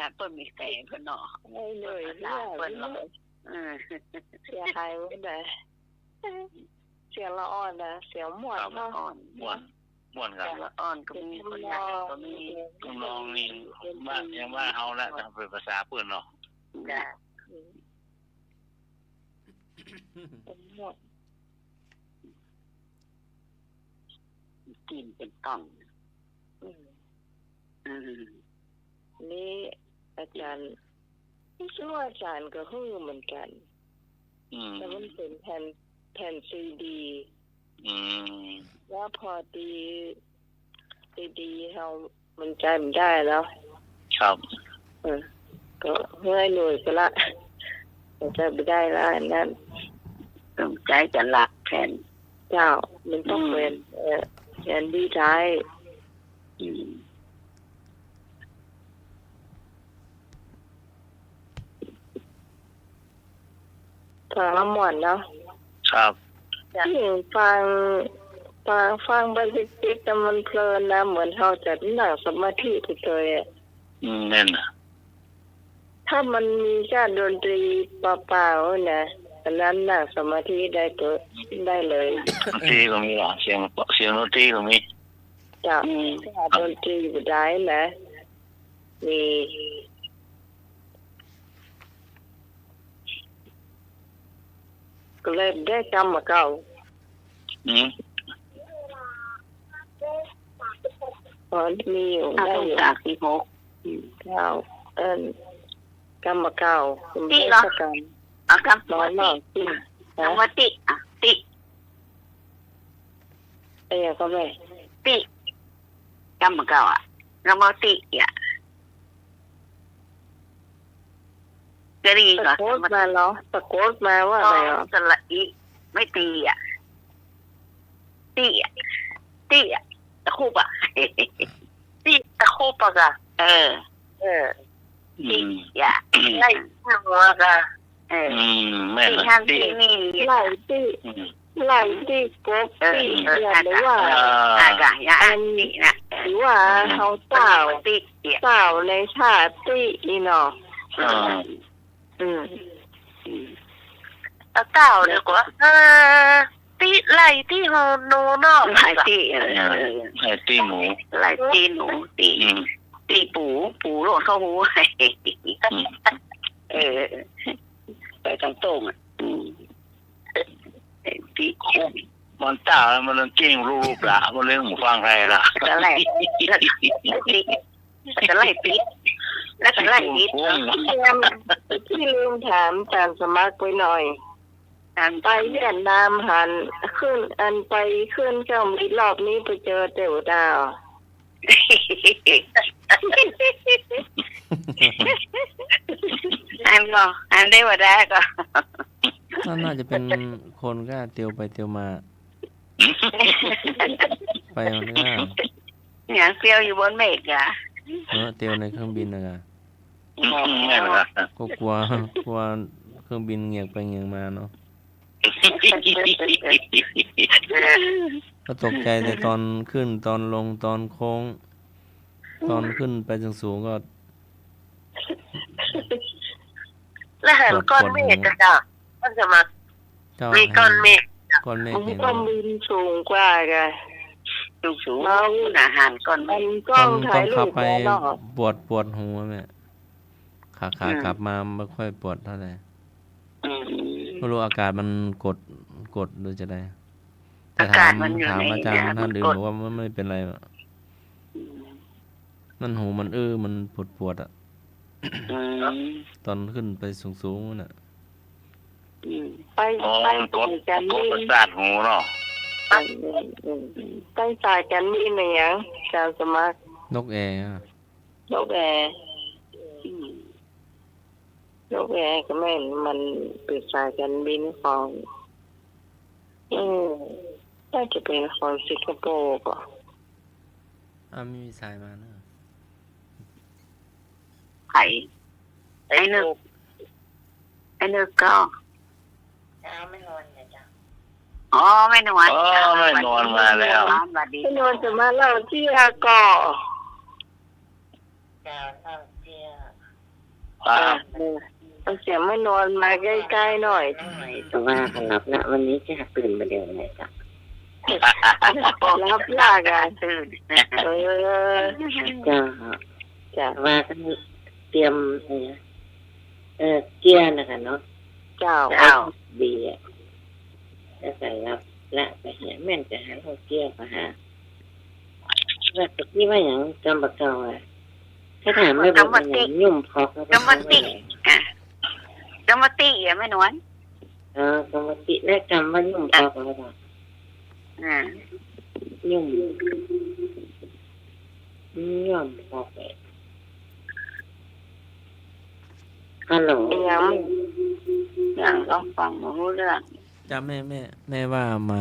นะเปิ้นมีแก่เพิ่นเนาะ ไม่เลยเนี่ย เปิ้นเนาะเสียหายไว้เลยเสียงละอ่อนนะเสียงหมวดเนาะ อ่อน ม่วนครับ แต่ละอ่อนก็มีคนใหญ่ก็มี ต้องลองนี่ว่ายังว่าเฮาละทำเป็นภาษาเปิ้นเนาะ จ้ะ หมวด กินเป็นต้นนี่อาจารย์ไม่ใช่ว่าอาจารย์ก็ฮือเหมือนกันแต่มันเป็นแผ่นซีดีว่าพอดีเรามันจำได้แล้ว ครับ ก็เมื่อยหน่วยก็ละมันจะไม่ได้ละนั่น ต้องใจจะหลักแทน เจ้ามันต้องเป็นแทนดีท้ายฟังละหมอนเนาะ ครับ ที่ฟังไปติดๆแต่มันเพลินนะเหมือนเราจะนั่งสมาธิไปเลยแน่นนะ ถ้ามันมีการดนตรีเปล่าๆนะอันนั้นนั่งสมาธิได้เลย ดนตรีก็มีเหรอเสียงดนตรีก็มี จ้ะถ้าดนตรีอยู่ได้นะมีก็เลยได้กรรมมาเก่ามีอยู่ได้อยู่จากที่6เก้ากรรมเก่าคุณไม่สักกรรม กรรม น้อยมากจริง กรรมติติ ไอ้ก็ไม่ ติกรรมเก่าอ่ะกรรมติอ่ะจะดีเหรอ ตะโกนมาเนาะตะโกนมาว่าอะไรอ่ะ สละอีไม่ตีอ่ะตีอ่ะตะคุบอ่ะตีตะคุบอ่ะก็ตีอ่ะไล่หัวก็แม่น ทางที่นี่ ไล่ที่กบที่หรือว่า อากาศอันนี้นะ หรือว่าเขาเต่าในชาตินี่เนาะเต่าเดี๋ยวก็ตีไล่ที่ฮอนโนเนาะไล่ตีหมูไล่ตีหนูตีปูโลดเข้าหูไปทางตรงตีคุ้ม มันตาแล้วมันเรื่องเก่งรูปละมันเรื่องหมูฟังไรล่ะจะไล่ปิดแล้วก็ไล่ปิดที่ลืมถามการสมัครไปหน่อยไปเวียดนามหันขึ้นไปขึ้นเจ้ามีรอบนี้ไปเจอเต๋อดาวอันได้ว่าได้ก็น่าจะเป็นคนก็เตียวไปเตียวมาไปมันก็อย่างเตียวอยู่บนเมฆอ่ะเตียวในเครื่องบินนะก็กลัวเครื่องบินเงียบไปเงียบมาเนาะก็ตกใจแต่ตอนขึ้นตอนลงตอนโค้งตอนขึ้นไปสูงก็แล้วเห็นก้อนเมฆก็จ้ะมันจะมามีก้อนเมฆมันก็บินสูงกว่าไงสูงอาหารก้อนเมฆต้องถ่ายรูปไปปวดหัวแม่ขากลับมาไม่ค่อยปวดเท่าไหร่ไม่รู้อากาศมันกดหรือจะได้แต่ถามอาจารย์ท่านอื่นบอกว่ามันไม่เป็นไรมันหูมันมันปวดอ่ะตอนขึ้นไปสูงๆน่ะไปกันนี่ประสาทหูเนาะตั้งใจกันนี่เนี่ยยังการสมัครนกแอร์ก็ไม่มันเป็นสายการบินของน่าจะเป็นของสิงคโปร์ป่ะมีสายมาเนอะไอ้นึกก็ไม่นอนจ้ะไม่นอนมาแล้วไม่นอนจะมาเล่าที่อากอ ครับ เอาเสียงไม่นอนมาใกล้ๆหน่อย แต่ว่าขลับละวันนี้จะตื่นมาเดียวเลยจ้ะ รับลากอ่ะ ตื่น เออ จ้า จ้ะ แต่ว่าก็เตรียมเกี้ยนะคะเนาะ เจ้า ดีอ่ะแล้วก็รับละไปหาแม่นจะหาเราเกี้ยมาหาว่าตะกี้ว่าอย่างจำปากเก่าอ่ะถ้าถามไม่บอกว่าอย่างยุ่มพอกแล้ว กรรมติกรรมติอ่ะแม่นวล กรรมติและจำว่ายุ่มพอกแล้วก็ ยุ่มพอกเลยฮัลโหล อย่างต้องฟังรู้เรื่อง จำแม่ว่าไหม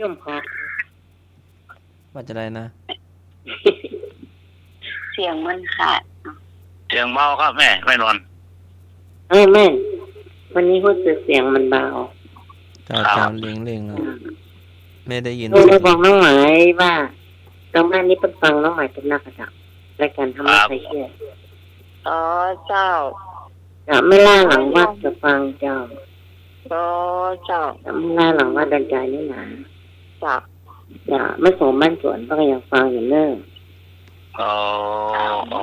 ยุ่มพอก ว่าจะได้นะ เสียงมันขาด เสียงเบาครับแม่นอน แม่วันนี้พูดเสียงมันเบา เจ้าเลี้ยงแล้วแม่ได้ยิน โทรมาบอกน้องหมายว่าตรงบ้านนี้เป็นฟังน้องหมายเป็นนักกระดับรายการทำให้ใครเชื่อ อ๋อเจ้า ไม่ล่าหลังวัดจะฟังเจ้า อ๋อเจ้า ไม่ล่าหลังวัดดันใจนี่นะ จ้ะ จะไม่สมบ้านสวนก็ยังฟังอยู่เนิ่ง อ๋อ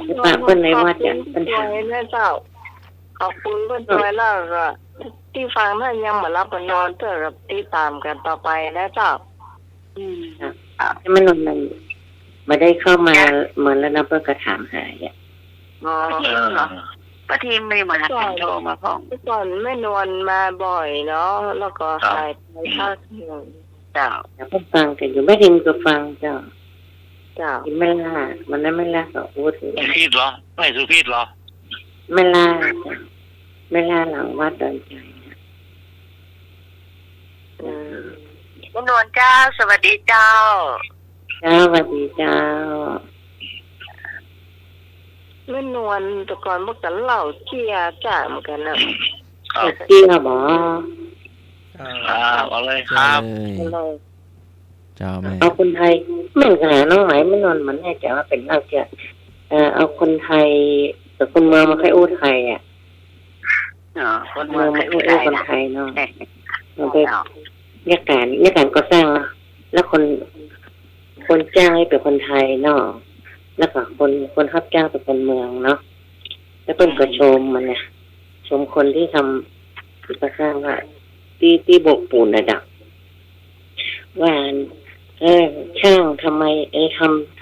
จะฝากเพื่อนในวัดจะปัญ ส หา วยนะเจ้าขอบคุณเพื่อนสวยแล้วก็ที่ฟังท่านยังมารับมานอนเพื่อกับที่ตามกันต่อไปนะเจ้า ให้มันมันมาได้เข้ามาเหมือนแล้วนะเพื่อกระถามหายอ่ะ อ๋อ ป้าทีมไม่มาหาโทรมาพ้อง เมื่อก่อนแม่นวลมาบ่อยเนาะแล้วก็หายไปพักหนึ่ง เจ้า แต่เพื่อนฟังกันอยู่ไม่ทิมก็ฟังเจ้า เจ้า ไม่ล่ามันนั้นไม่ล่าก็พูดถึง สุพิษเหรอไม่สุพิษเหรอ ไม่ล่าไม่ล่าหลังวัดดันใจ แม่นวลเจ้าสวัสดีเจ้า เจ้าสวัสดีเจ้า แม่นวลแต่ก่อนเมื่อกันเหล่าเจียจ่าเหมือนกันนะ เกี่ยวบอ เอาเลยค เจ้า รับ เลย เจ้าแม่ เอาคนไทยเหมือนกันน้องหมายไม่นอนมันแน่ใจว่าเป็นเราจะเอาคนไทยแต่คนเมืองมาค่อยอู้ไทยอ่ะ คน เมื เมื อ อง ง มา ไม่ ค่อย ได้ อู้คน นะ ไทยเนาะมันไปเนี่ยการก็สร้างเนาะแล้วคนจ้างให้เป็นคนไทยเนาะแล้วก็คนรับจ้างเป็นคนเมืองเนาะแล้วเป็นก็ชมมันเนี่ยชมคนที่ทำที่ก็สร้างว่าที่โบกปูนระดับว่าช่างทำไม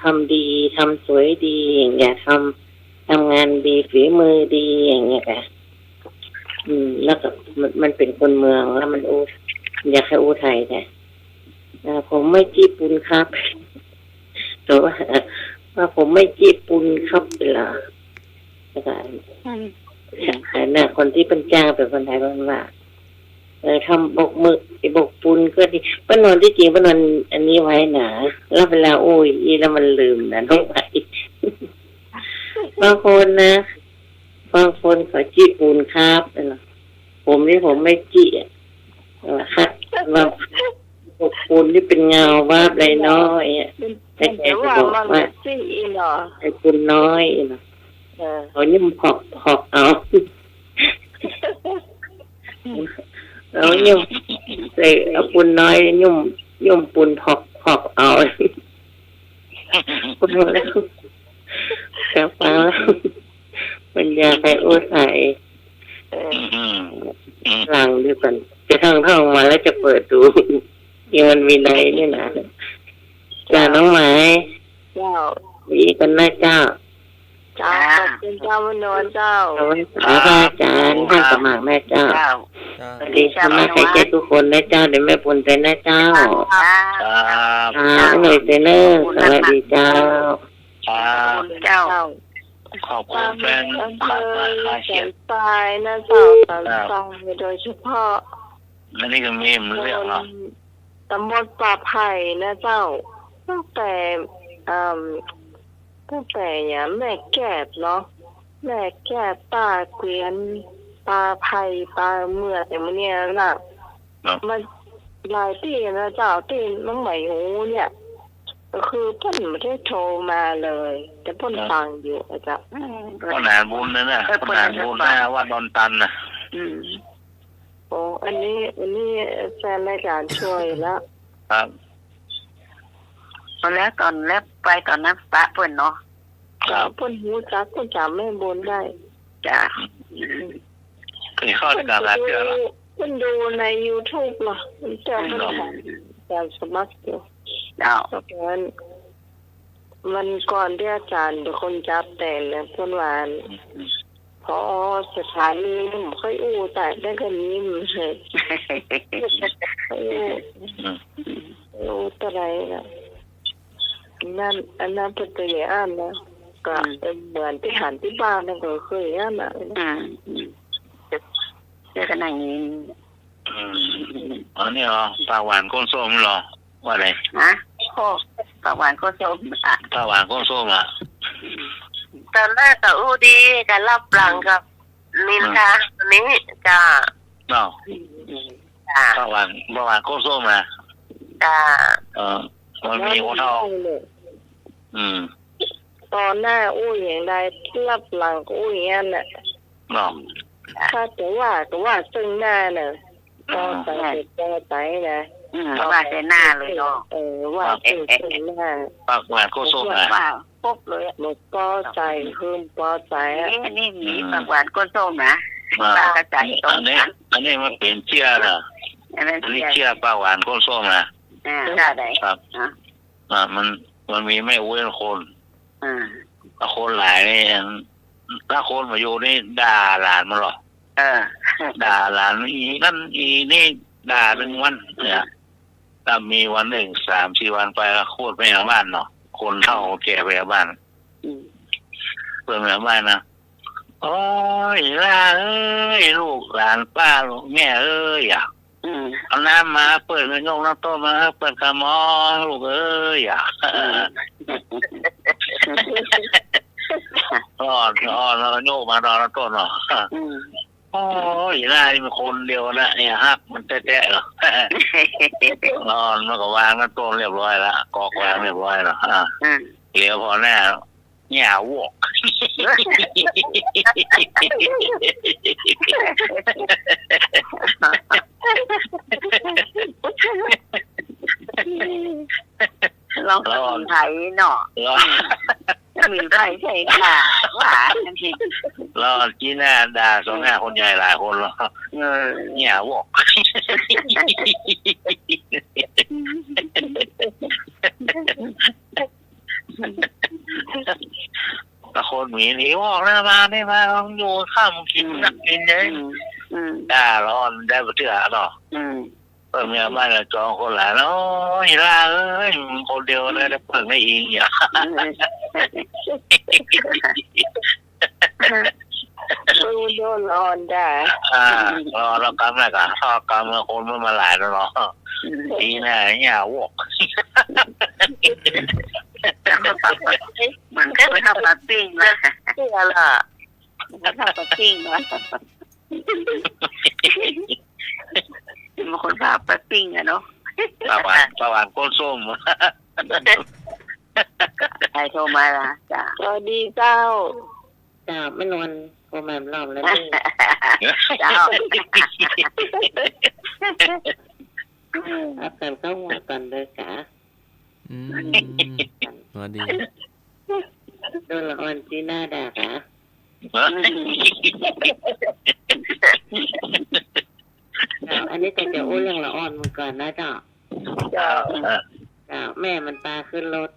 ทำดีทำสวยดีอย่างเงี้ยทำงานดีฝีมือดีอย่างเงี้ยค่ะแล้วก็มันเป็นคนเมืองแล้วมันอยากให้ไทยแต่ผมไม่จีปุนครับแต่ว่าผมไม่จีปุนครับเหรอแล้วก็น่ะคนที่เป็นจ้างเป็นคนไทยบ้างว่าทำบกมือบกปูนก็ดีป้านอนที่จริงป้านอนอันนี้ไว้หนาแล้วเวลาโอ้ยแล้วมันลืมนะน้องไปบางคนนะบางคนขอจีปูนครับผมนี่ผมไม่จีครับว่าบกปูนนี่เป็นเงาว่าอะไรน้อยแต่ว่ามันซี่เนาะ ไอ้ปูนน้อยเนาะเขานี่มันพอกเอาแล้วยุ่มใส่เอาปูนน้อยยุ่มปูนพอกเอาคุณแล้วแกฟังแล้วปัญญาใครโอ้ใส่หลังด้วยกันจะท่องมาแล้วจะเปิดดูยังมันมีในนี่นะจ้าน้องหมายเจ้า ดีกันนะเจ้า เจ้าขอบคุณเจ้าแม่นวลเจ้า เอาไว้สาอาจารย์ท่านสมัครแม่เจ้าสวัสดีค่ะแม่ใครเจ้าทุกคนนะเจ้าเดี๋ยวแม่ปุณใจนะเจ้าหน่วยเซนเนอร์สวัสดีเจ้า เจ้า ขอบคุณแฟนขาเขียน ตายนะเจ้าฟังโดยเฉพาะ อันนี้ก็มีเรื่องเนาะ ตำบลป่าไผ่นะเจ้าตั้งแต่อย่างแม่แก่เนาะแม่แก่ตาเกวียนตาไผ่ตาเมื่อแต่เมื่อเนี่ยน่ะมันหลายที่นะเจ้าที่น้องใหม่หูเนี่ย ก็คือเพิ่นไม่ได้โทรมาเลย แต่เพิ่นฟังอยู่อาจารย์ ก็นานบุญนะก็นานบุญนะว่าดอนตันนะ โอ้อันนี้แฟนรายการช่วยแล้ว ครับ ตอนแล้วไปตอนนั้นปะเพิ่นเนาะ ครับ เพิ่นหูจักเพิ่นจำแม่บุญได้ จ้ะ เคยเข้าการรับเชื่อแล้ว เพิ่นดูใน YouTube เหรอเพิ่นเจอเพิ่นถามการสมัครอยู่ เจ้า เพราะฉะนั้นมันก่อนที่อาจารย์เป็นคนจับแต่งเนี่ยเพิ่นว่าพอสถานีมันค่อยอู้แต่ได้กันนี้มันเฮ็ดอู้ตะไรน่ะอันนั้นเพิ่นตัวใหญ่อ่านนะก็เหมือนที่หันที่บ้านนั่นก็เคยอ่านน่ะเจอกันอย่างนี้ อันนี้เหรอปลาหวานก้นส้มเหรอว่าอะไร ฮะโอ้ปากหวานก็ส้มอ่ะ ปลาหวานก้นส้มอ่ะ ตอนแรกก็อู้ดีกันรับหลังกับนินทาอันนี้จ้า เนาะ จ้า ปลาหวานก้นส้มนะ จ้า มันมีหัวเท่าตอนหน้าอู้อย่างใดรับหลังก็อู้อย่างนั้นน่ะ เนาะ ถ้าแต่ว่าซึ่งหน้าน่ะก็ใส่ก็ใส่นะ ว่าใส่หน้าเลยเนาะ ว่าซึ่งหน้า ปลาหวานก้นส้มนะ ว้าวปุ๊บเลย มันก็ใส่เพิ่มก็ใส่ นี่มีปากหวานก้นส้มนะปลากระจายตรง อันนี้มันเป็นเชี่ยนะอันนี้เชี่ยปลาหวานก้นส้มนะ ได้ไหน ครับมันมีไม่เว้นคนถ้าคนหลายนี่ถ้าคนมาอยู่นี่ด่าหลานมันหรอด่าหลานอีนั่นอีนี่ด่าเป็นวันเนี่ยถ้ามีวันหนึ่ง3-4 วันไปก็โคตรไปหาบ้านเนาะคนเฒ่าแก่ไปหาบ้านเพื่อนไปหาบ้านนะโอ้ยล่าเอ้ยลูกหลานป้าลูกแม่เอ้ยอ่ะเอาน้ำมาเปิดกระยงน้ำต้มมาเปิดกระมอลูกเอ้ยอ่ะรอดแล้วก็โยกมารอน้ำต้นเนาะโอ้ยล่านี่มันคนเดียวนะเนี่ยฮักมันแตะๆเหรอรอดมันก็วางน้ำต้นเรียบร้อยแล้วกอกวางเรียบร้อยแล้วเหลียวพอแน่แง่วอกลองสมุนไพรเนาะสมุนไพรใช่ค่ะหวานจริง รอจีน่าด่าสองหน้าคนใหญ่หลายคนแล้วแง่วอกตะคนหมีหนีวอกหน้ามาได้มาอยู่ข้ามกินนักกินเลยด่าร้อนได้มาเถื่อเนาะเปิดเมียบ้านจองคนหลายแล้วเฮล่าเอ้ยคนเดียวเลยได้เปิดไม่อิงอย่าดูโดนอ่อนได้รอเรากำอะไรกันชอบกำมาคนมาหลายแล้วเนาะทีน่ะเนี่ยวอกมันก็ไปทำปาร์ตี้นะเชื่อละทำปาร์ตี้นะบางคนพาปาร์ตี้อะเนาะปลาหวานก้นส้มใครโทรมาล่ะจ้าสวัสดีเจ้าไม่นอนโทรมารอบแล้วนี่เจ้าอัพกันเข้าหัวกันเลยกะสวัสดีโดนละอ่อนจีน่าด่ากะอันนี้แต่จะอู้เรื่องละอ่อนมันก่อนนะเจ้าแม่มันพาขึ้นรถ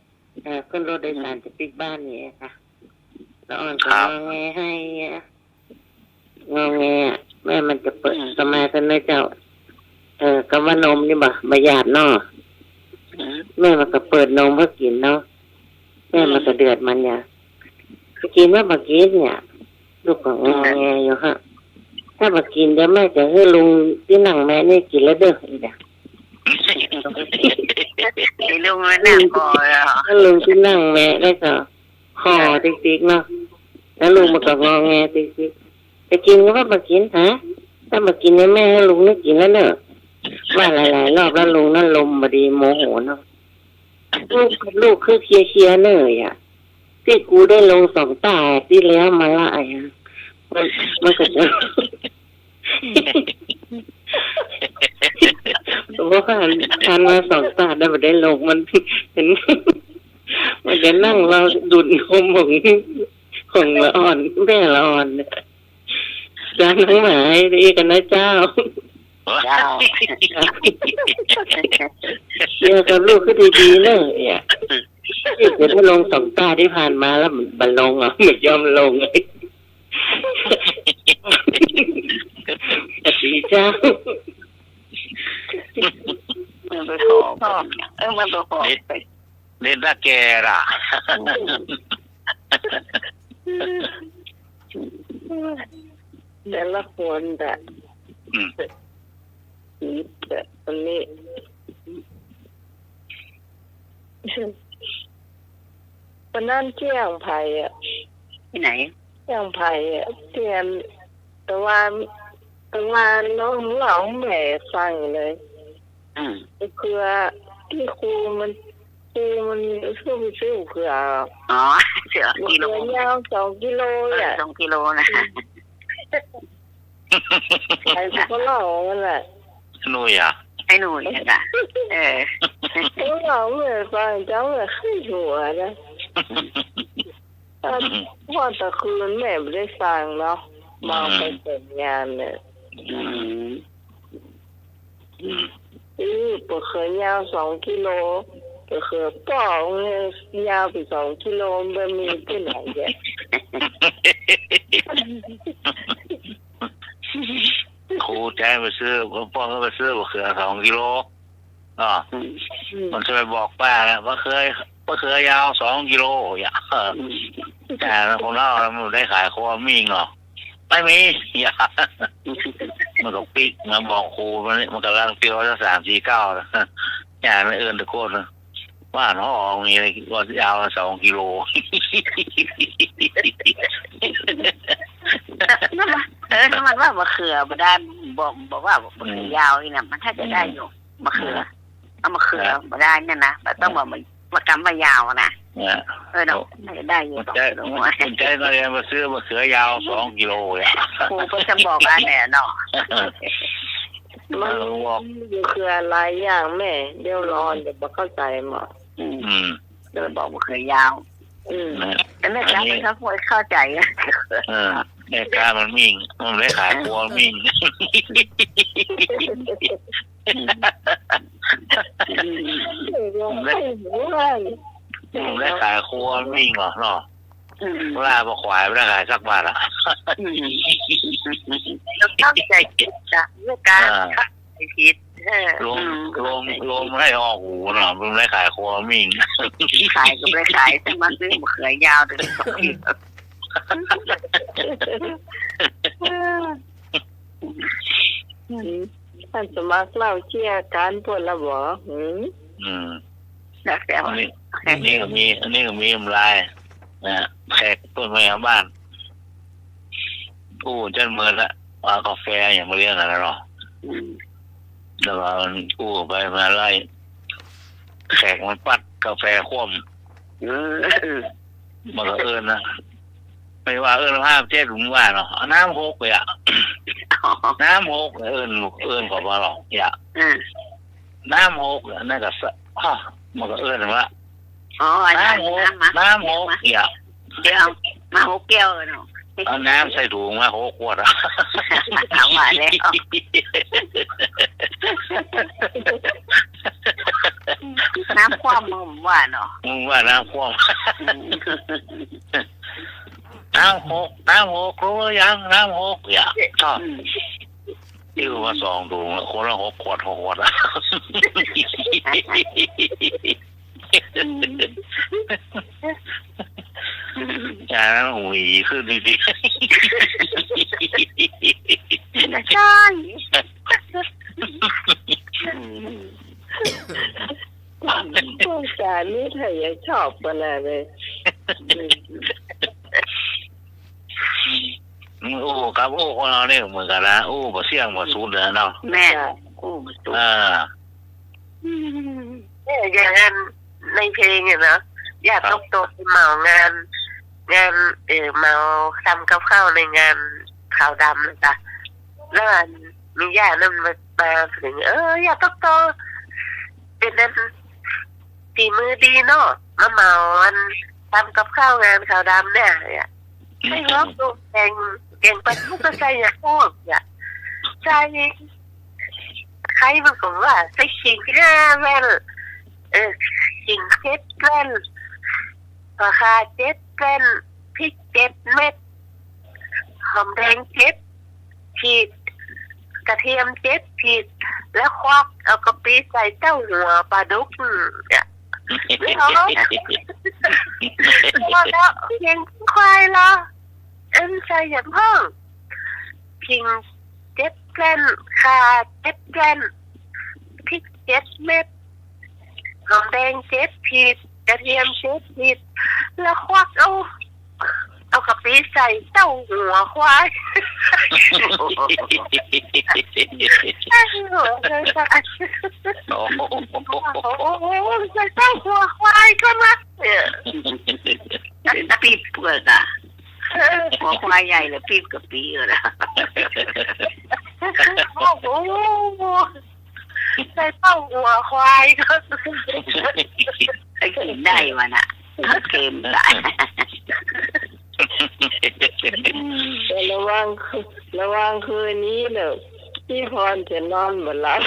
โดยสารจะปิดบ้านนี่ค่ะละอ่อนก็งอแงให้งอแงแม่มันจะเปิดสมาธินะเจ้ากำว่านมนี่บ่หยาดเนาะแม่มันก็เปิดนมเพื่อกินเนาะแม่มันก็เดือดมันเนี่ยกินว่าบักกินเนี่ยลูกก็งอแงอยู่ฮะถ้าบักกินเดี๋ยวแม่จะให้ลุงที่นั่งแม่นี่กินแล้วเด้ออีกอ่ะลุงไม่นั่งพอแล้วถ้าลุงที่นั่งแม่ได้ก็ห่อติ๊กๆเนาะแล้วลุงมันก็งอแงติ๊กๆจะกินก็ว่าบักกินฮะถ้าบักกินเนี่ยแม่ให้ลุงนี่กินแล้วเนอะว่าหลายๆรอบแล้วลุงนั่นลมบดีโมโหเนาะ ลูกคือเคลียร์เลยอ่ะที่กูได้ลง2 ตาที่แล้วมาละไอ้มันก็จะเพราะว่าทานมา2 ตาได้บ่ได้ลงมันเห็นมันจะนั่งเราดุนนมของละอ่อนแม่ละอ่อนจานทั้งหลายดีกันนะเจ้าเจ้าเชื่อกับลูกคือดีๆเลยอ่ะที่จะได้ลง2 ตาที่ผ่านมาแล้วมันบันลงอ่ะไม่ยอมลงเลยสวัสดีเจ้ามันไปขอมันไปขอเล่นตาแกล่ะแต่ละคนแบบแบบอันนี้วันนั้นเที่ยงไผ่อะที่ไหนเที่ยงไผ่อะเที่ยงแต่ว่าน้องเราแม่ฟังเลยคือที่ครูมันซื้อเผื่ออ๋อกิโลยาว2 กิโลอ่ะ2 กิโลนะใครก็เล่ามันแหละหนุ่ยอ่ะไอ้หนุ่ยอ่ะเราไม่ฟังเจ้าเลยขึ้นหัวนะพอตะคืนแม่ไม่ได้ฟังเนาะมองไปเสร็จงานเนี่ยปวดเขยยาว2 กิโลก็คือป้องยาวไป2 กิโลมันมีที่ไหนเนี่ยครูใจไปซื้อพ่อก็ไปซื้อมะเขือ2 กิโลมันจะไปบอกป้าแล้วมะเขือยาว2 กิโลอย่าแต่คนเล่าแล้วมันได้ขายโคมิ่งหรอไม่มีอย่ามันก็ปิ๊กมาบอกครูมันกำลังเตียวจะ349นะอย่าไม่เอินตะโกนนะว่าน้องมีอะไรว่ายาว2 กิโลน้ำมันว่ามะเขือมาได้บอกว่ามะเขือยาวนี่นะมันถ้าจะได้อยู่มะเขือเอามะเขือมาได้เนี่ยนะแต่ต้องบอกมากำมายาวนะเนาะได้อยู่ใจก็เลยมาซื้อมะเขือยาว2 กิโลอ่ะครูก็จะบอกว่าเนี่ยเนาะมันบอกอยู่คืออะไรอย่างแม่เดี๋ยวรอเดี๋ยวเข้าใจหมดเดินบอกมะเขือยาวแต่แม่ค้าเขาควรเข้าใจแม่ค้ามันมิ่งมันได้ขายครัวมิ่งได้ขายครัวมิ่งเหรอเนาะเวลามาขวายไม่ได้ขายสักบาทอ่ะเข้าใจจ้ะแม่ค้าผิดลมให้ออกหูเนาะมันได้ขายครัวมิ่งขายก็ไม่ขายแต่มาซื้อมะเขือยาวถึง2 กิโลท่านสมัครเล่าเชี่ยการปวดละบ่นักแต่อันนี้ก็มีลายนะแขกต้นไม้บ้านจนเมินละว่ากาแฟอย่างมาเรียกอะไรหรอแล้วก็ไปมาไล่แขกมันปัดกาแฟคว่ำมันก็นะไม่ว่าภาพเจ๊ถุงว่าเนาะน้ำโคกไปอ่ะน้ำโคกกว่ามาหรอกอย่าน้ำโคกนั่นก็มันก็ว่าน้ำโคกอย่าเดี๋ยวมา6 แก้วเนาะเอาน้ำใส่ถุงมา6 ขวดอ่ะเอามาแล้วน้ำคว่ำมึงว่าเนาะว่าน้ำคว่ำน้ำหกรู้ยังน้ำหกอย่าชอบที่ว่า2 ถุงคนละ6 ขวดอ่ะอย่านั้นหูยขึ้นจริงๆใช่พวกการนี้เธอยังชอบกันเลยครับคนเราเนี่ยเหมือนกันนะบ่เสี่ยงบ่สูญเลยเนาะแม่บ่สูญอย่างนั้นใน เพลงอะเนาะญาติต้องโตไปเหมางานเมาทำกับข้าวในงานขาวดำนะจ๊ะแล้วมีญาตินั่นมาถึงญาติต้องโตเป็นนั้นฝีมือดีเนาะมาเหมาทำกับข้าวงานขาวดำเนี่ยให้ร้องดูเก่งไปทุกข์ใส่ยาพวกเนี่ยใจใครมันก็ว่าใส่ขิง5 แว่นขิง7 แว่นราคา7 แว่นพริก7 เม็ดหอมแดง7 ขีดกระเทียม7 ขีดแล้วควักเอากะปิใส่เต้าหัวปลาดุกเนี่ยแล้วเก่งควายเหรอใส่อย่างห้องขิง7 แว่นข่า7 แว่นพริก7 เม็ดหอมแดง7 ขีดกระเทียม7 ขีดแล้วควักเอากะปิใส่เต้าหัวควายโอ้โหใส่เต้าหัวควายก็มาปีบเปลือกอ่ะหัวควายใหญ่เลยปีบกับปีเลยโอ้โหใส่เต้าหัวควายก็ไอ้กินได้วะน่ะเค็มได้แต่ระวังคืนนี้เด้อพี่พรจะนอนบ่หลับ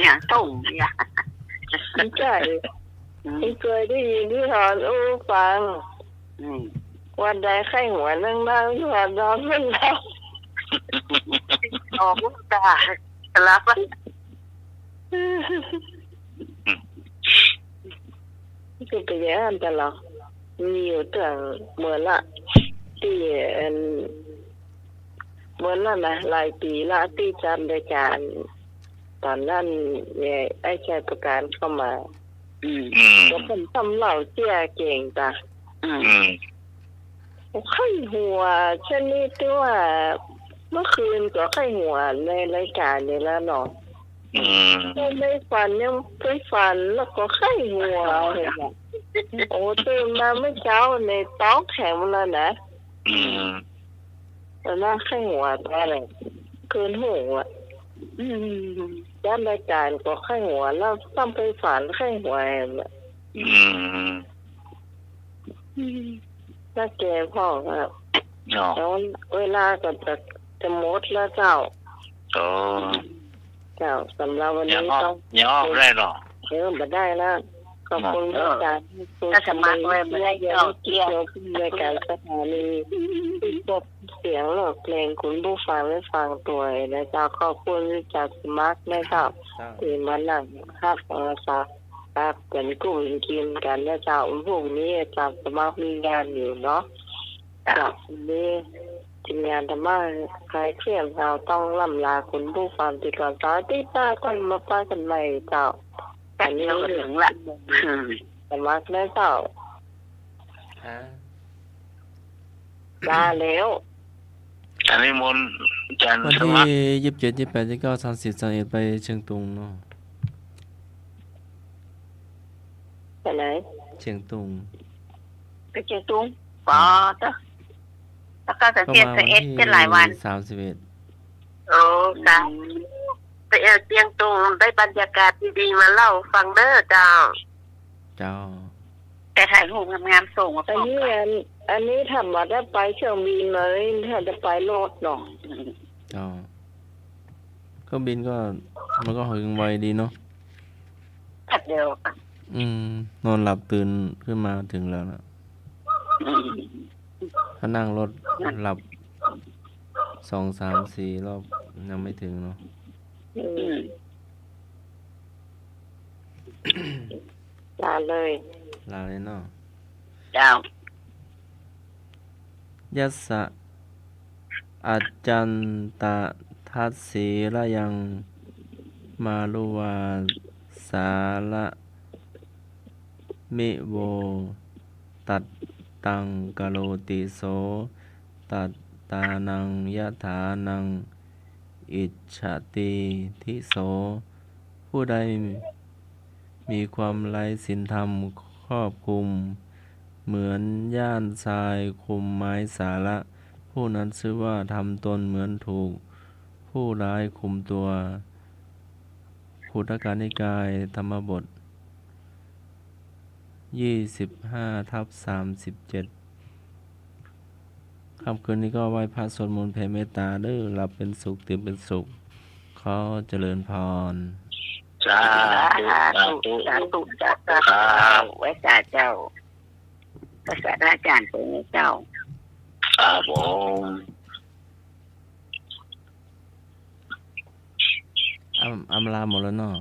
อย่างต้มเนี่ยใช่เคยได้ยินพี่พรฟังวันใดไข้หัวนั่งที่ว่านอนไม่หลับออกตาลับคือไปอย่างนั้นตลอดมีอยู่ตั้งเหมือนละที่เหมือนนั่นนะหลายปีละที่จำรายการตอนนั้นเนี่ยไอ้ชายประการเข้ามาก็เป็นทำเหล่าเจี๊ยเก่งตาไข้หัวชนิดที่ว่าเมื่อคืนก็ไข้หัวในรายการนี่แล้วเนาะไม่ฝันยังไปฝันแล้วก็ไข้หัวโอ้ตื่นมาเมื่อเช้าในท้องแข็งแล้วนะแต่น่าไข้หัวอะไรคืนหัวด้านรายการก็ไข้หัวแล้วต้องไปฝันไข้หัวน่าแก่พ่อครับแล้วเวลาก็จะหมดแล้วเจ้าสำหรับวันนี้ต้องย่อได้หรอมาได้แล้วขอบคุณอาจารย์ถ้าสมัครไว้ไม่ได้เกี่ยวรายการสถานีจบเสียงหลอกเพลงคุณผู้ฟังได้ฟังตัวนะเจ้าขอบคุณจากสมัครนะครับที่มานั่งครับครับเป็นกลุ่มกินกันนะเจ้าพวกนี้จากสมัครมีงานอยู่เนาะจากนี้ทีมงานธรรมะใครเครียดเราต้องล่ำลาคุณผู้ฟังติดก่อนสวัสดีป้าคนมาป้ากันใหม่เจ้าอันนี้ถึงละธรรมะแล้วเจ้าลาแล้วอันนี้มนจันทร์วันที่27 28 29 30 31ไปเชียงตุงเนาะไปไหนเชียงตุงไปเชียงตุงป๋อเจ้าแล้วก็จะเสียจะหลายวัน31จ้ะไปเชียงตุงได้บรรยากาศดีๆมาเล่าฟังเด้อเจ้าแต่ถ่ายรูปงามๆส่งมาอันนี้ทำมาได้ไปเชียงบินเลยถ้าจะไปรถเนาะก็บินก็มันก็หึงไวดีเนาะเดียวน อนหลับตื่นขึ้นมาถึงแล้วนะถ้านั่งรถหลับ2 3 4 รอบยังไม่ถึงเนาะลาเลยเนาะเจ้ายัสสะอาจันตะทัสสีละยังมาลุวาสาละมิโวตัดตังกะโลติโสตัดตานังยะถานังอิจฉติทิโส ผู้ใดมีความไร้ศีลธรรมครอบคลุมเหมือนย่านทรายคลุมไม้สาระผู้นั้นชื่อว่าทำตนเหมือนถูกผู้ร้ายคุมตัวขุทกนิกายธรรมบท 25/37 ค่ำคืนนี้ก็ไหว้พระสวดมนต์แผ่เมตตาเด้อหลับเป็นสุขตื่นเป็นสุขขอเจริญพรสาธุสาธุสาธุไว้จ่าเจ้าพระศาสตราจารย์เป็นเจ้าครับผมอำลาหมดแล้วเนาะ